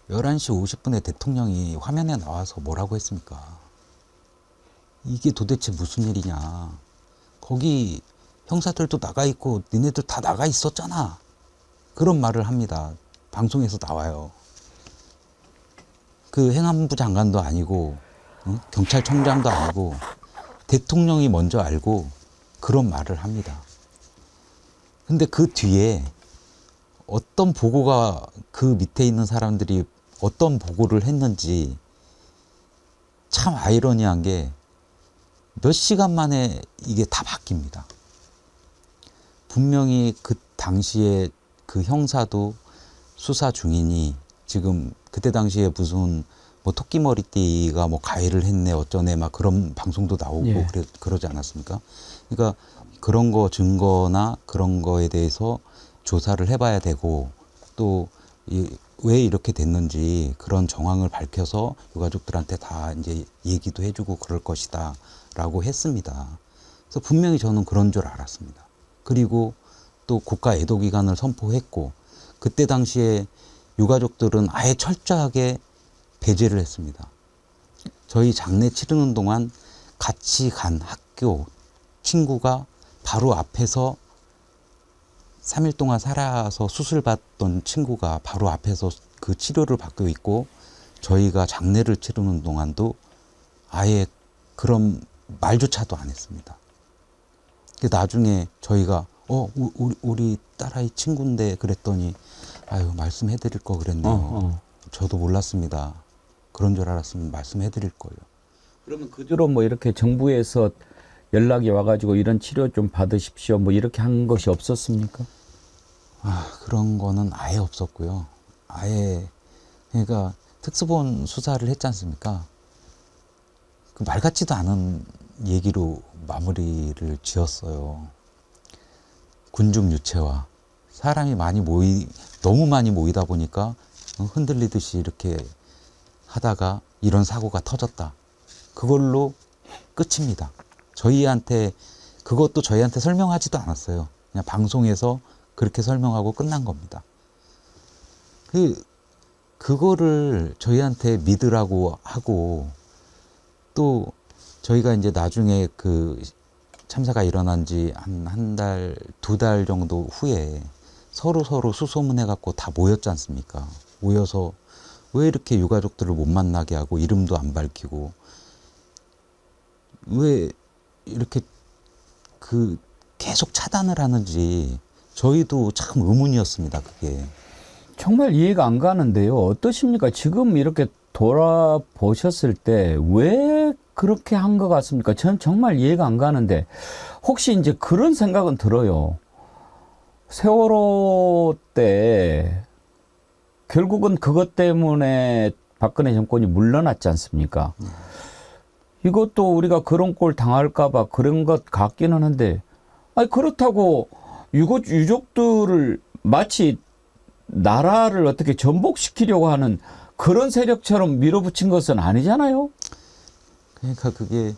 11시 50분에 대통령이 화면에 나와서 뭐라고 했습니까? 이게 도대체 무슨 일이냐. 거기 형사들도 나가 있고 니네들 다 나가 있었잖아. 그런 말을 합니다. 방송에서 나와요. 그 행안부 장관도 아니고 경찰청장도 아니고 대통령이 먼저 알고 그런 말을 합니다. 근데 그 뒤에 어떤 보고가 그 밑에 있는 사람들이 어떤 보고를 했는지 참 아이러니한 게 몇 시간 만에 이게 다 바뀝니다. 분명히 그 당시에 그 형사도 수사 중이니 지금 그때 당시에 무슨 뭐 토끼머리띠가 뭐 가해를 했네 어쩌네 막 그런 방송도 나오고 예. 그러지 않았습니까? 그러니까 그런 거 증거나 그런 거에 대해서 조사를 해봐야 되고 또 왜 이렇게 됐는지 그런 정황을 밝혀서 유가족들한테 다 이제 얘기도 해주고 그럴 것이다 라고 했습니다. 그래서 분명히 저는 그런 줄 알았습니다. 그리고 또 국가 애도기간을 선포했고 그때 당시에 유가족들은 아예 철저하게 배제를 했습니다. 저희 장례 치르는 동안 같이 간 학교 친구가 바로 앞에서 3일 동안 살아서 수술받던 친구가 바로 앞에서 그 치료를 받고 있고 저희가 장례를 치르는 동안도 아예 그런 말조차도 안 했습니다. 나중에 저희가 우리 딸아이 친구인데 그랬더니 아유 말씀해드릴 거 그랬네요. 저도 몰랐습니다. 그런 줄 알았으면 말씀해드릴 거예요. 그러면 그 주로 뭐 이렇게 정부에서 연락이 와가지고 이런 치료 좀 받으십시오 뭐 이렇게 한 것이 없었습니까? 그런 거는 아예 없었고요. 아예 그러니까 특수본 수사를 했지 않습니까? 그 말 같지도 않은 얘기로 마무리를 지었어요. 군중 유체화. 사람이 너무 많이 모이다 보니까 흔들리듯이 이렇게 하다가 이런 사고가 터졌다. 그걸로 끝입니다. 그것도 저희한테 설명하지도 않았어요. 그냥 방송에서 그렇게 설명하고 끝난 겁니다. 그거를 저희한테 믿으라고 하고, 또 저희가 이제 나중에 그 참사가 일어난 지 한 달, 2달 정도 후에 서로 수소문해갖고 다 모였지 않습니까? 모여서 왜 이렇게 유가족들을 못 만나게 하고 이름도 안 밝히고 왜 이렇게 계속 차단을 하는지 저희도 참 의문이었습니다. 그게. 정말 이해가 안 가는데요. 어떠십니까? 지금 이렇게 돌아보셨을 때 왜 그렇게 한 것 같습니까? 저는 정말 이해가 안 가는데, 혹시 이제 그런 생각은 들어요. 세월호 때 결국은 그것 때문에 박근혜 정권이 물러났지 않습니까? 이것도 우리가 그런 꼴 당할까봐 그런 것 같기는 한데, 아니 그렇다고 유족들을 마치 나라를 어떻게 전복시키려고 하는 그런 세력처럼 밀어붙인 것은 아니잖아요. 그러니까 그게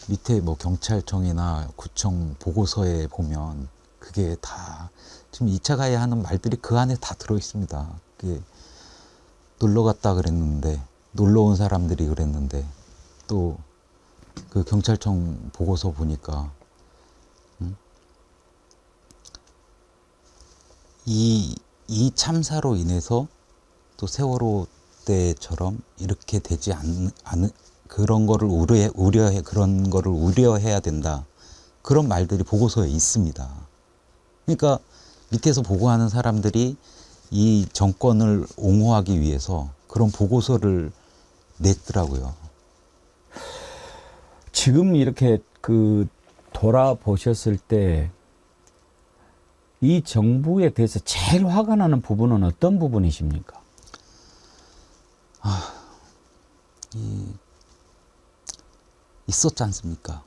밑에 뭐 경찰청이나 구청 보고서에 보면 그게 다 지금 2차 가해 하는 말들이 그 안에 다 들어 있습니다. 그게 놀러 갔다 그랬는데, 놀러 온 사람들이 그랬는데, 또 그 경찰청 보고서 보니까 이 참사로 인해서 또 세월호 때처럼 이렇게 되지 않은 그런 거를 그런 거를 우려해야 된다. 그런 말들이 보고서에 있습니다. 그러니까 밑에서 보고하는 사람들이 이 정권을 옹호하기 위해서 그런 보고서를 냈더라고요. 지금 이렇게 돌아보셨을 때 이 정부에 대해서 제일 화가 나는 부분은 어떤 부분이십니까? 있었지 않습니까?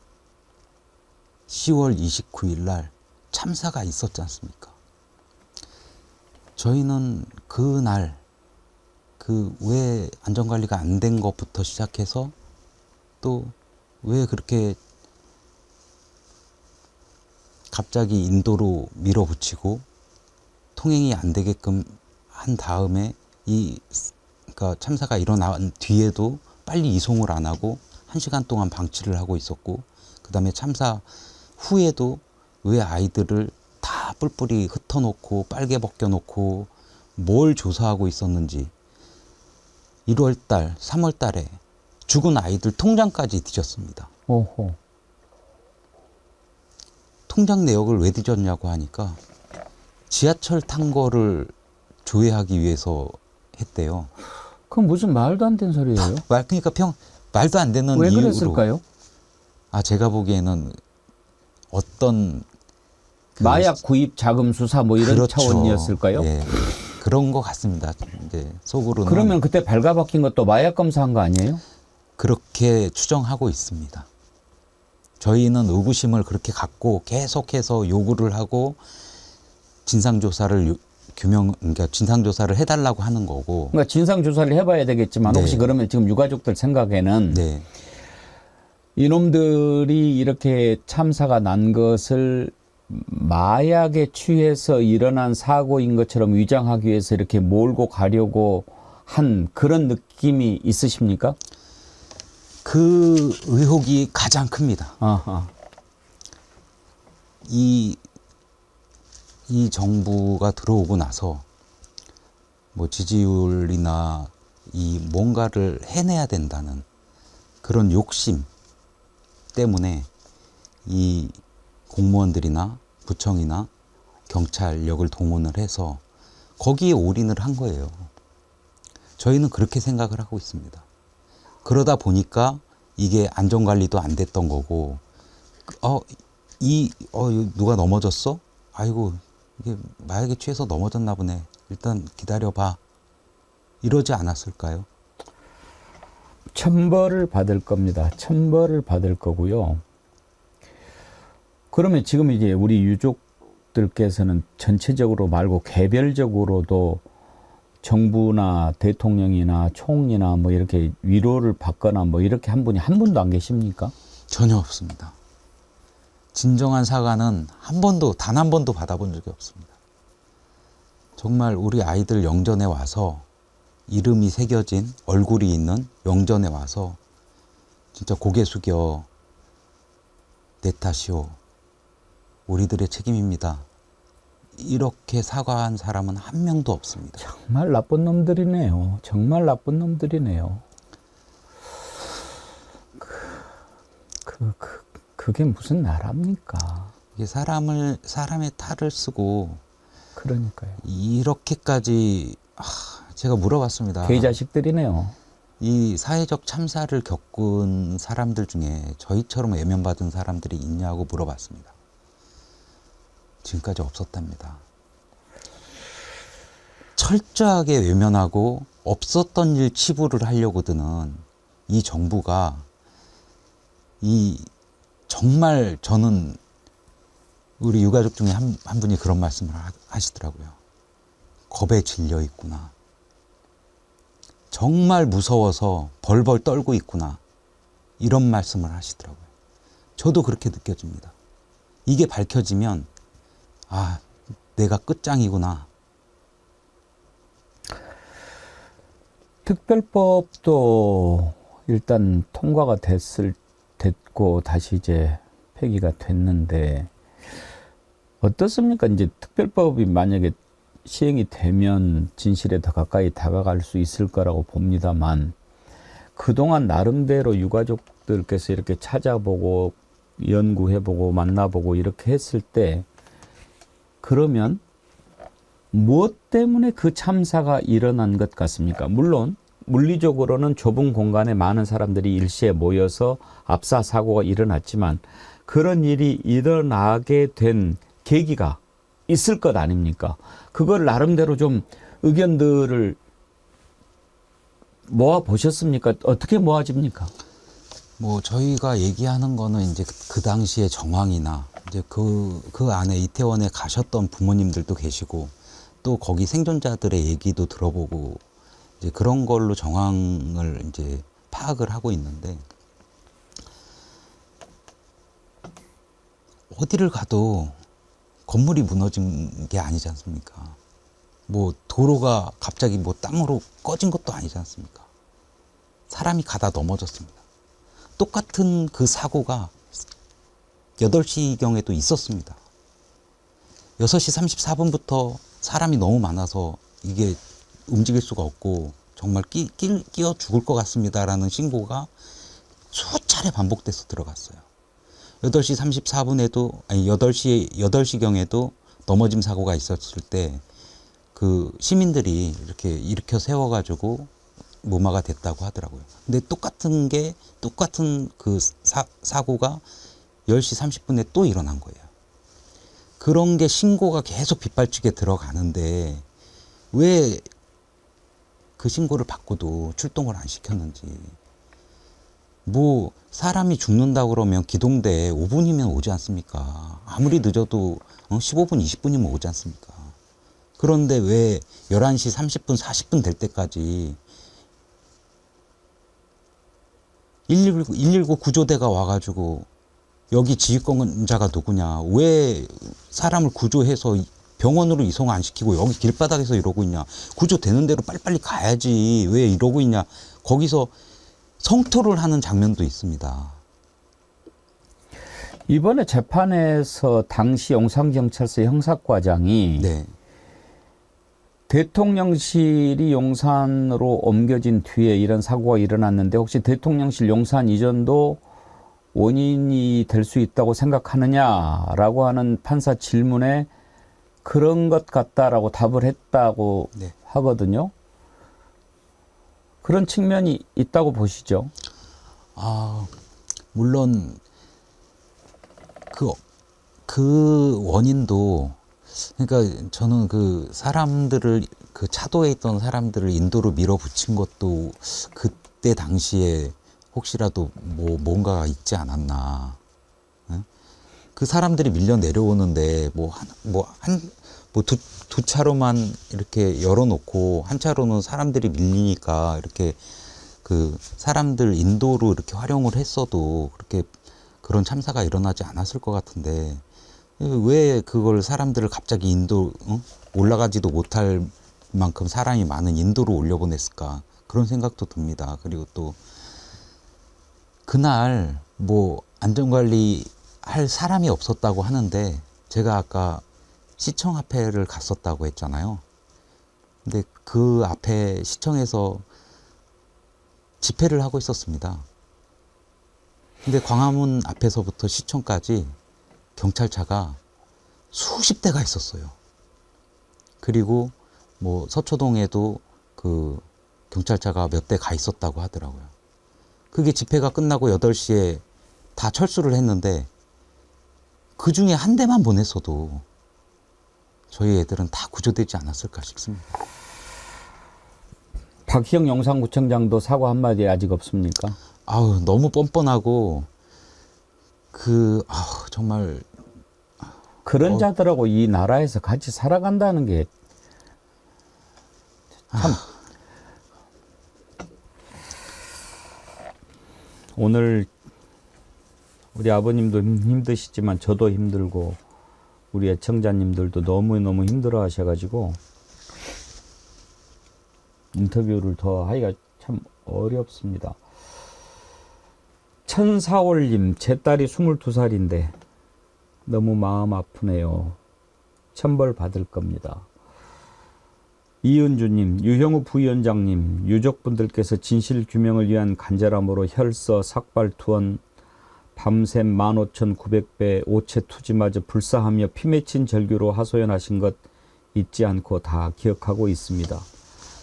10월 29일 날 참사가 있었지 않습니까? 저희는 그날 왜 안전관리가 안 된 것부터 시작해서 또 왜 그렇게 갑자기 인도로 밀어붙이고 통행이 안 되게끔 한 다음에 그러니까 참사가 일어난 뒤에도 빨리 이송을 안 하고 1시간 동안 방치를 하고 있었고, 그 다음에 참사 후에도 왜 아이들을 다 뿔뿔이 흩어놓고 빨개 벗겨놓고 뭘 조사하고 있었는지, 1월달, 3월달에 죽은 아이들 통장까지 뒤졌습니다. 오호. 통장 내역을 왜 뒤졌냐고 하니까 지하철 탄 거를 조회하기 위해서 했대요. 그건 무슨 말도 안 되는 소리예요? 그러니까 말도 안 되는 왜 이유로. 그랬을까요? 제가 보기에는 어떤 마약 구입 자금 수사 뭐 이런 그렇죠. 차원이었을까요? 예. 그런 것 같습니다. 이제 속으로는. 그러면 그때 발가벗긴 것도 마약 검사한 거 아니에요? 그렇게 추정하고 있습니다. 저희는 의구심을 그렇게 갖고 계속해서 요구를 하고 그러니까 진상조사를 해달라고 하는 거고. 그러니까 진상조사를 해봐야 되겠지만, 혹시 그러면 지금 유가족들 생각에는 이놈들이 이렇게 참사가 난 것을 마약에 취해서 일어난 사고인 것처럼 위장하기 위해서 이렇게 몰고 가려고 한 그런 느낌이 있으십니까? 그 의혹이 가장 큽니다. 아하. 이 정부가 들어오고 나서 뭐 지지율이나 이 뭔가를 해내야 된다는 그런 욕심 때문에 이 공무원들이나 부청이나 경찰력을 동원을 해서 거기에 올인을 한 거예요. 저희는 그렇게 생각을 하고 있습니다. 그러다 보니까 이게 안전관리도 안 됐던 거고, 누가 넘어졌어? 아이고, 이게 마약에 취해서 넘어졌나 보네. 일단 기다려봐. 이러지 않았을까요? 천벌을 받을 겁니다. 천벌을 받을 거고요. 그러면 지금 이제 우리 유족들께서는 전체적으로 말고 개별적으로도 정부나 대통령이나 총리나 뭐 이렇게 위로를 받거나 뭐 이렇게 한 분이 한 분도 안 계십니까? 전혀 없습니다. 진정한 사과는 한 번도, 단 한 번도 받아본 적이 없습니다. 정말 우리 아이들 영전에 와서 이름이 새겨진 얼굴이 있는 영전에 와서 진짜 고개 숙여 내 탓이오. 우리들의 책임입니다. 이렇게 사과한 사람은 한 명도 없습니다. 정말 나쁜 놈들이네요. 정말 나쁜 놈들이네요. 그게 무슨 나라입니까? 이게 사람의 탈을 쓰고 그러니까요. 이렇게까지 제가 물어봤습니다. 개자식들이네요. 이 사회적 참사를 겪은 사람들 중에 저희처럼 외면받은 사람들이 있냐고 물어봤습니다. 지금까지 없었답니다. 철저하게 외면하고 없었던 일 치부를 하려고 드는 이 정부가 정말 저는 우리 유가족 중에 한 분이 그런 말씀을 하시더라고요. 겁에 질려 있구나. 정말 무서워서 벌벌 떨고 있구나. 이런 말씀을 하시더라고요. 저도 그렇게 느껴집니다. 이게 밝혀지면 내가 끝장이구나. 특별법도 일단 통과가 됐고 다시 이제 폐기가 됐는데 어떻습니까? 이제 특별법이 만약에 시행이 되면 진실에 더 가까이 다가갈 수 있을 거라고 봅니다만 그동안 나름대로 유가족들께서 이렇게 찾아보고 연구해보고 만나보고 이렇게 했을 때 그러면 무엇 때문에 그 참사가 일어난 것 같습니까? 물론 물리적으로는 좁은 공간에 많은 사람들이 일시에 모여서 압사 사고가 일어났지만 그런 일이 일어나게 된 계기가 있을 것 아닙니까? 그걸 나름대로 좀 의견들을 모아 보셨습니까? 어떻게 모아집니까? 뭐 저희가 얘기하는 거는 이제 그 당시의 정황이나 이제 그 안에 이태원에 가셨던 부모님들도 계시고 또 거기 생존자들의 얘기도 들어보고 이제 그런 걸로 정황을 이제 파악을 하고 있는데 어디를 가도 건물이 무너진 게 아니지 않습니까? 뭐 도로가 갑자기 뭐 땅으로 꺼진 것도 아니지 않습니까? 사람이 가다 넘어졌습니다. 똑같은 그 사고가 8시경에도 있었습니다. 6시 34분부터 사람이 너무 많아서 이게 움직일 수가 없고 정말 끼어 죽을 것 같습니다라는 신고가 수차례 반복돼서 들어갔어요. 8시 34분에도 아니 8시경에도 넘어짐 사고가 있었을 때 그 시민들이 이렇게 일으켜 세워가지고 무마가 됐다고 하더라고요. 근데 똑같은 그 사고가 10시 30분에 또 일어난 거예요. 그런 게 신고가 계속 빗발치게 들어가는데 왜 그 신고를 받고도 출동을 안 시켰는지. 뭐 사람이 죽는다 그러면 기동대에 5분이면 오지 않습니까? 아무리 늦어도 15분, 20분이면 오지 않습니까? 그런데 왜 11시 30분, 40분 될 때까지 119 구조대가 와가지고 여기 지휘권자가 누구냐, 왜 사람을 구조해서 병원으로 이송 안 시키고 여기 길바닥에서 이러고 있냐, 구조되는 대로 빨리빨리 가야지 왜 이러고 있냐, 거기서 성토를 하는 장면도 있습니다. 이번에 재판에서 당시 용산경찰서 형사과장이 대통령실이 용산으로 옮겨진 뒤에 이런 사고가 일어났는데 혹시 대통령실 용산 이전도 원인이 될 수 있다고 생각하느냐라고 하는 판사 질문에 그런 것 같다라고 답을 했다고 하거든요. 그런 측면이 있다고 보시죠? 물론 그 원인도, 그러니까 저는 그 사람들을, 그 차도에 있던 사람들을 인도로 밀어붙인 것도 그때 당시에 혹시라도 뭔가가 있지 않았나. 그 사람들이 밀려 내려오는데 뭐 두 차로만 이렇게 열어놓고 한 차로는 사람들이 밀리니까 이렇게 그 사람들 인도로 이렇게 활용을 했어도 그렇게 그런 참사가 일어나지 않았을 것 같은데 왜 그걸 사람들을 갑자기 인도 올라가지도 못할 만큼 사람이 많은 인도로 올려보냈을까 그런 생각도 듭니다. 그리고 또 그날 뭐 안전관리 할 사람이 없었다고 하는데 제가 아까 시청 앞에를 갔었다고 했잖아요. 근데 그 앞에 시청에서 집회를 하고 있었습니다. 근데 광화문 앞에서부터 시청까지 경찰차가 수십 대가 있었어요. 그리고 뭐 서초동에도 그 경찰차가 몇 대 가 있었다고 하더라고요. 그게 집회가 끝나고 8시에 다 철수를 했는데 그 중에 한 대만 보냈어도 저희 애들은 다 구조되지 않았을까 싶습니다. 박희영 용산구청장도 사과 한마디 아직 없습니까? 아우 너무 뻔뻔하고 정말 그런 자들하고 이 나라에서 같이 살아간다는 게 참 오늘 우리 아버님도 힘드시지만 저도 힘들고 우리 애청자님들도 너무너무 힘들어 하셔가지고 인터뷰를 더 하기가 참 어렵습니다. 천사올님, 제 딸이 22살인데 너무 마음 아프네요. 천벌 받을 겁니다. 이은주님, 유형우 부위원장님, 유족분들께서 진실규명을 위한 간절함으로 혈서, 삭발, 투원, 밤샘 15,900배 오체 투지마저 불사하며 피 맺힌 절규로 하소연하신 것 잊지 않고 다 기억하고 있습니다.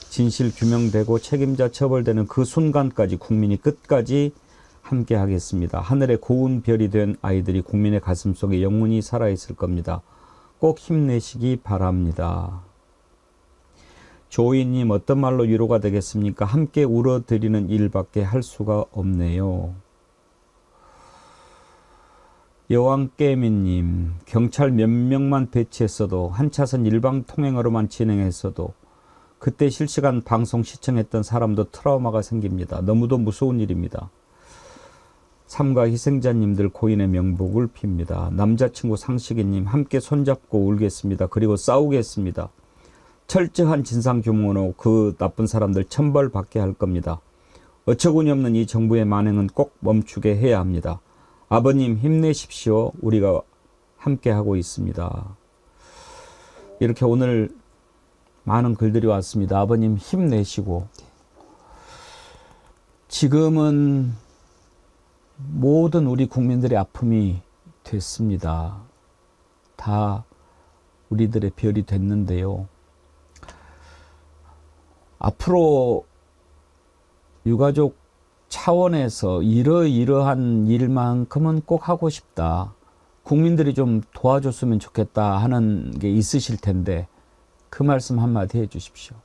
진실 규명되고 책임자 처벌되는 그 순간까지 국민이 끝까지 함께 하겠습니다. 하늘의 고운 별이 된 아이들이 국민의 가슴속에 영원히 살아있을 겁니다. 꼭 힘내시기 바랍니다. 조이님, 어떤 말로 위로가 되겠습니까? 함께 울어드리는 일밖에 할 수가 없네요. 여왕깨미님, 경찰 몇 명만 배치했어도 한 차선 일방 통행으로만 진행했어도 그때 실시간 방송 시청했던 사람도 트라우마가 생깁니다. 너무도 무서운 일입니다. 삼가 희생자님들 고인의 명복을 빕니다. 남자친구 상식이님, 함께 손잡고 울겠습니다. 그리고 싸우겠습니다. 철저한 진상규명으로 그 나쁜 사람들 천벌받게 할 겁니다. 어처구니 없는 이 정부의 만행은 꼭 멈추게 해야 합니다. 아버님 힘내십시오. 우리가 함께하고 있습니다. 이렇게 오늘 많은 글들이 왔습니다. 아버님 힘내시고 지금은 모든 우리 국민들의 아픔이 됐습니다. 다 우리들의 별이 됐는데요. 앞으로 유가족 차원에서 이러이러한 일만큼은 꼭 하고 싶다. 국민들이 좀 도와줬으면 좋겠다 하는 게 있으실 텐데 그 말씀 한마디 해 주십시오.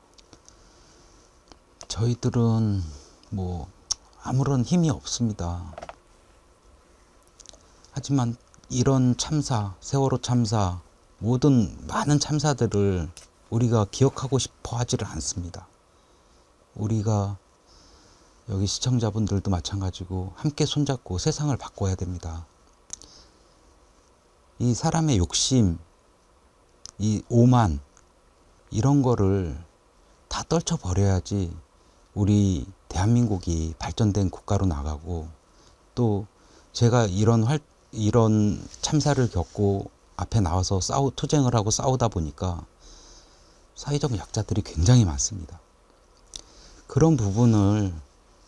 저희들은 뭐 아무런 힘이 없습니다. 하지만 이런 참사, 세월호 참사, 모든 많은 참사들을 우리가 기억하고 싶어 하지를 않습니다. 우리가 여기 시청자분들도 마찬가지고 함께 손잡고 세상을 바꿔야 됩니다. 이 사람의 욕심, 이 오만 이런 거를 다 떨쳐버려야지 우리 대한민국이 발전된 국가로 나가고 또 제가 이런 참사를 겪고 앞에 나와서 투쟁을 하고 싸우다 보니까 사회적 약자들이 굉장히 많습니다. 그런 부분을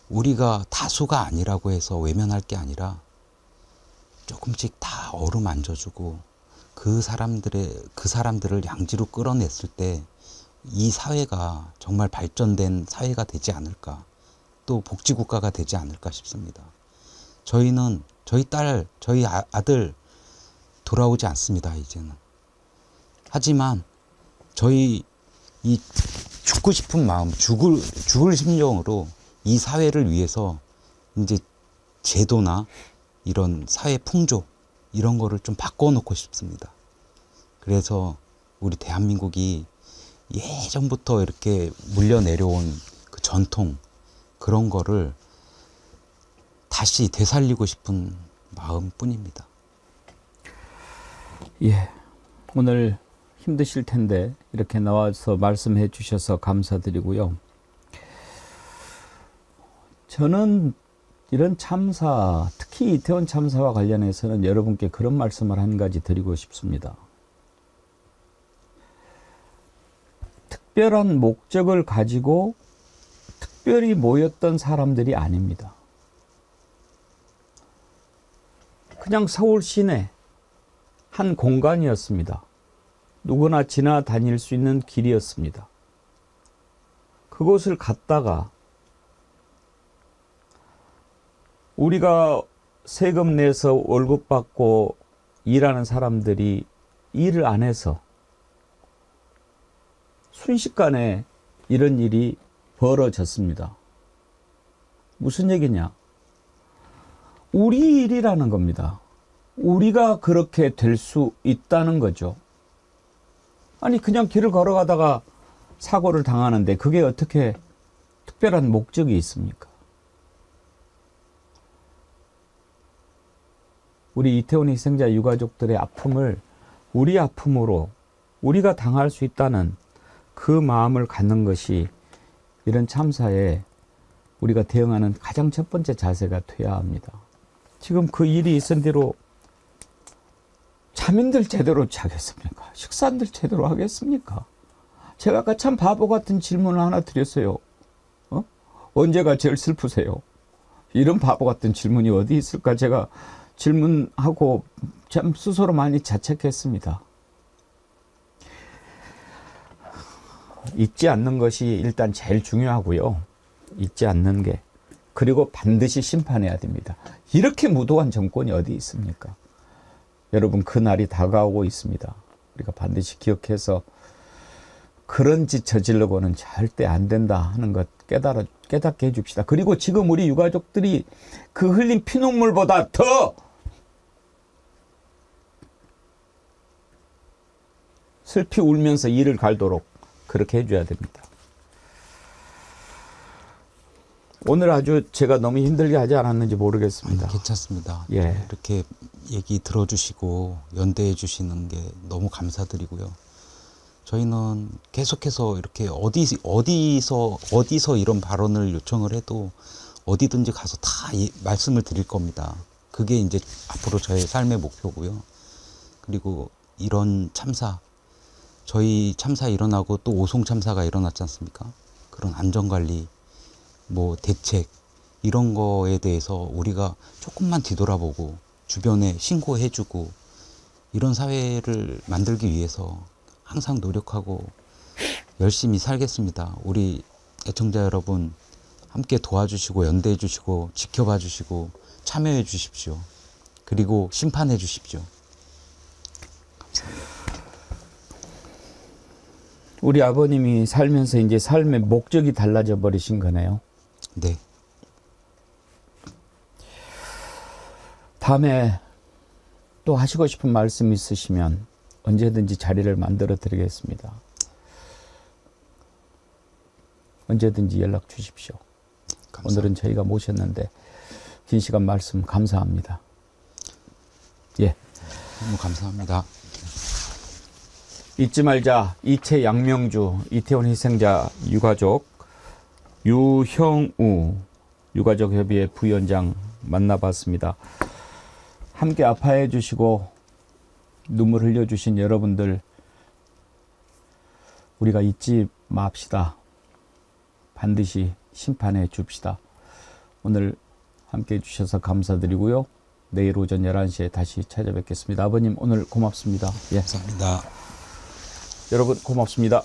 우리가 다수가 아니라고 해서 외면할 게 아니라 조금씩 다 어루만져주고 그 사람들을 양지로 끌어냈을 때 이 사회가 정말 발전된 사회가 되지 않을까, 또 복지국가가 되지 않을까 싶습니다. 저희는 저희 딸, 저희 아들 돌아오지 않습니다, 이제는. 하지만 저희 이 죽고 싶은 마음, 죽을 심정으로 이 사회를 위해서 이제 제도나 이런 사회 풍조 이런 거를 좀 바꿔놓고 싶습니다. 그래서 우리 대한민국이 예전부터 이렇게 물려내려온 그 전통 그런 거를 다시 되살리고 싶은 마음뿐입니다. 예, 오늘 힘드실 텐데 이렇게 나와서 말씀해 주셔서 감사드리고요. 저는 이런 참사, 특히 이태원 참사와 관련해서는 여러분께 그런 말씀을 한 가지 드리고 싶습니다. 특별한 목적을 가지고 특별히 모였던 사람들이 아닙니다. 그냥 서울 시내 한 공간이었습니다. 누구나 지나다닐 수 있는 길이었습니다. 그곳을 갔다가 우리가 세금 내서 월급 받고 일하는 사람들이 일을 안 해서 순식간에 이런 일이 벌어졌습니다. 무슨 얘기냐? 우리 일이라는 겁니다. 우리가 그렇게 될 수 있다는 거죠. 아니 그냥 길을 걸어가다가 사고를 당하는데 그게 어떻게 특별한 목적이 있습니까? 우리 이태원 희생자 유가족들의 아픔을 우리 아픔으로 우리가 당할 수 있다는 그 마음을 갖는 것이 이런 참사에 우리가 대응하는 가장 첫 번째 자세가 돼야 합니다. 지금 그 일이 있은 대로 잠인들 제대로 자겠습니까? 식사들 제대로 하겠습니까? 제가 아까 참 바보 같은 질문을 하나 드렸어요. 언제가 제일 슬프세요? 이런 바보 같은 질문이 어디 있을까? 제가 질문하고 참 스스로 많이 자책했습니다. 잊지 않는 것이 일단 제일 중요하고요. 잊지 않는 게. 그리고 반드시 심판해야 됩니다. 이렇게 무도한 정권이 어디 있습니까? 여러분 그 날이 다가오고 있습니다. 우리가 반드시 기억해서 그런 짓 저지르고는 절대 안 된다 하는 것 깨닫게 해줍시다. 그리고 지금 우리 유가족들이 그 흘린 피눈물보다 더 슬피 울면서 이를 갈도록 그렇게 해줘야 됩니다. 오늘 아주 제가 너무 힘들게 하지 않았는지 모르겠습니다. 괜찮습니다. 예. 이렇게 얘기 들어주시고 연대해 주시는 게 너무 감사드리고요. 저희는 계속해서 이렇게 어디서 이런 발언을 요청을 해도 어디든지 가서 다 말씀을 드릴 겁니다. 그게 이제 앞으로 저의 삶의 목표고요. 그리고 이런 참사, 저희 참사 일어나고 또 오송 참사가 일어났지 않습니까? 그런 안전관리, 뭐 대책 이런 거에 대해서 우리가 조금만 뒤돌아보고 주변에 신고해주고 이런 사회를 만들기 위해서 항상 노력하고 열심히 살겠습니다. 우리 애청자 여러분 함께 도와주시고 연대해 주시고 지켜봐 주시고 참여해 주십시오. 그리고 심판해 주십시오. 감사합니다. 우리 아버님이 살면서 이제 삶의 목적이 달라져 버리신 거네요. 네. 다음에 또 하시고 싶은 말씀 있으시면 언제든지 자리를 만들어 드리겠습니다. 언제든지 연락 주십시오. 감사합니다. 오늘은 저희가 모셨는데 긴 시간 말씀 감사합니다. 예. 너무 감사합니다. 잊지 말자. 이채 양명주 이태원 희생자 유가족 유형우 유가족협의회 부위원장 만나봤습니다. 함께 아파해 주시고 눈물 흘려주신 여러분들 우리가 잊지 맙시다. 반드시 심판해 줍시다. 오늘 함께해 주셔서 감사드리고요. 내일 오전 11시에 다시 찾아뵙겠습니다. 아버님 오늘 고맙습니다. 예. 감사합니다. 여러분 고맙습니다.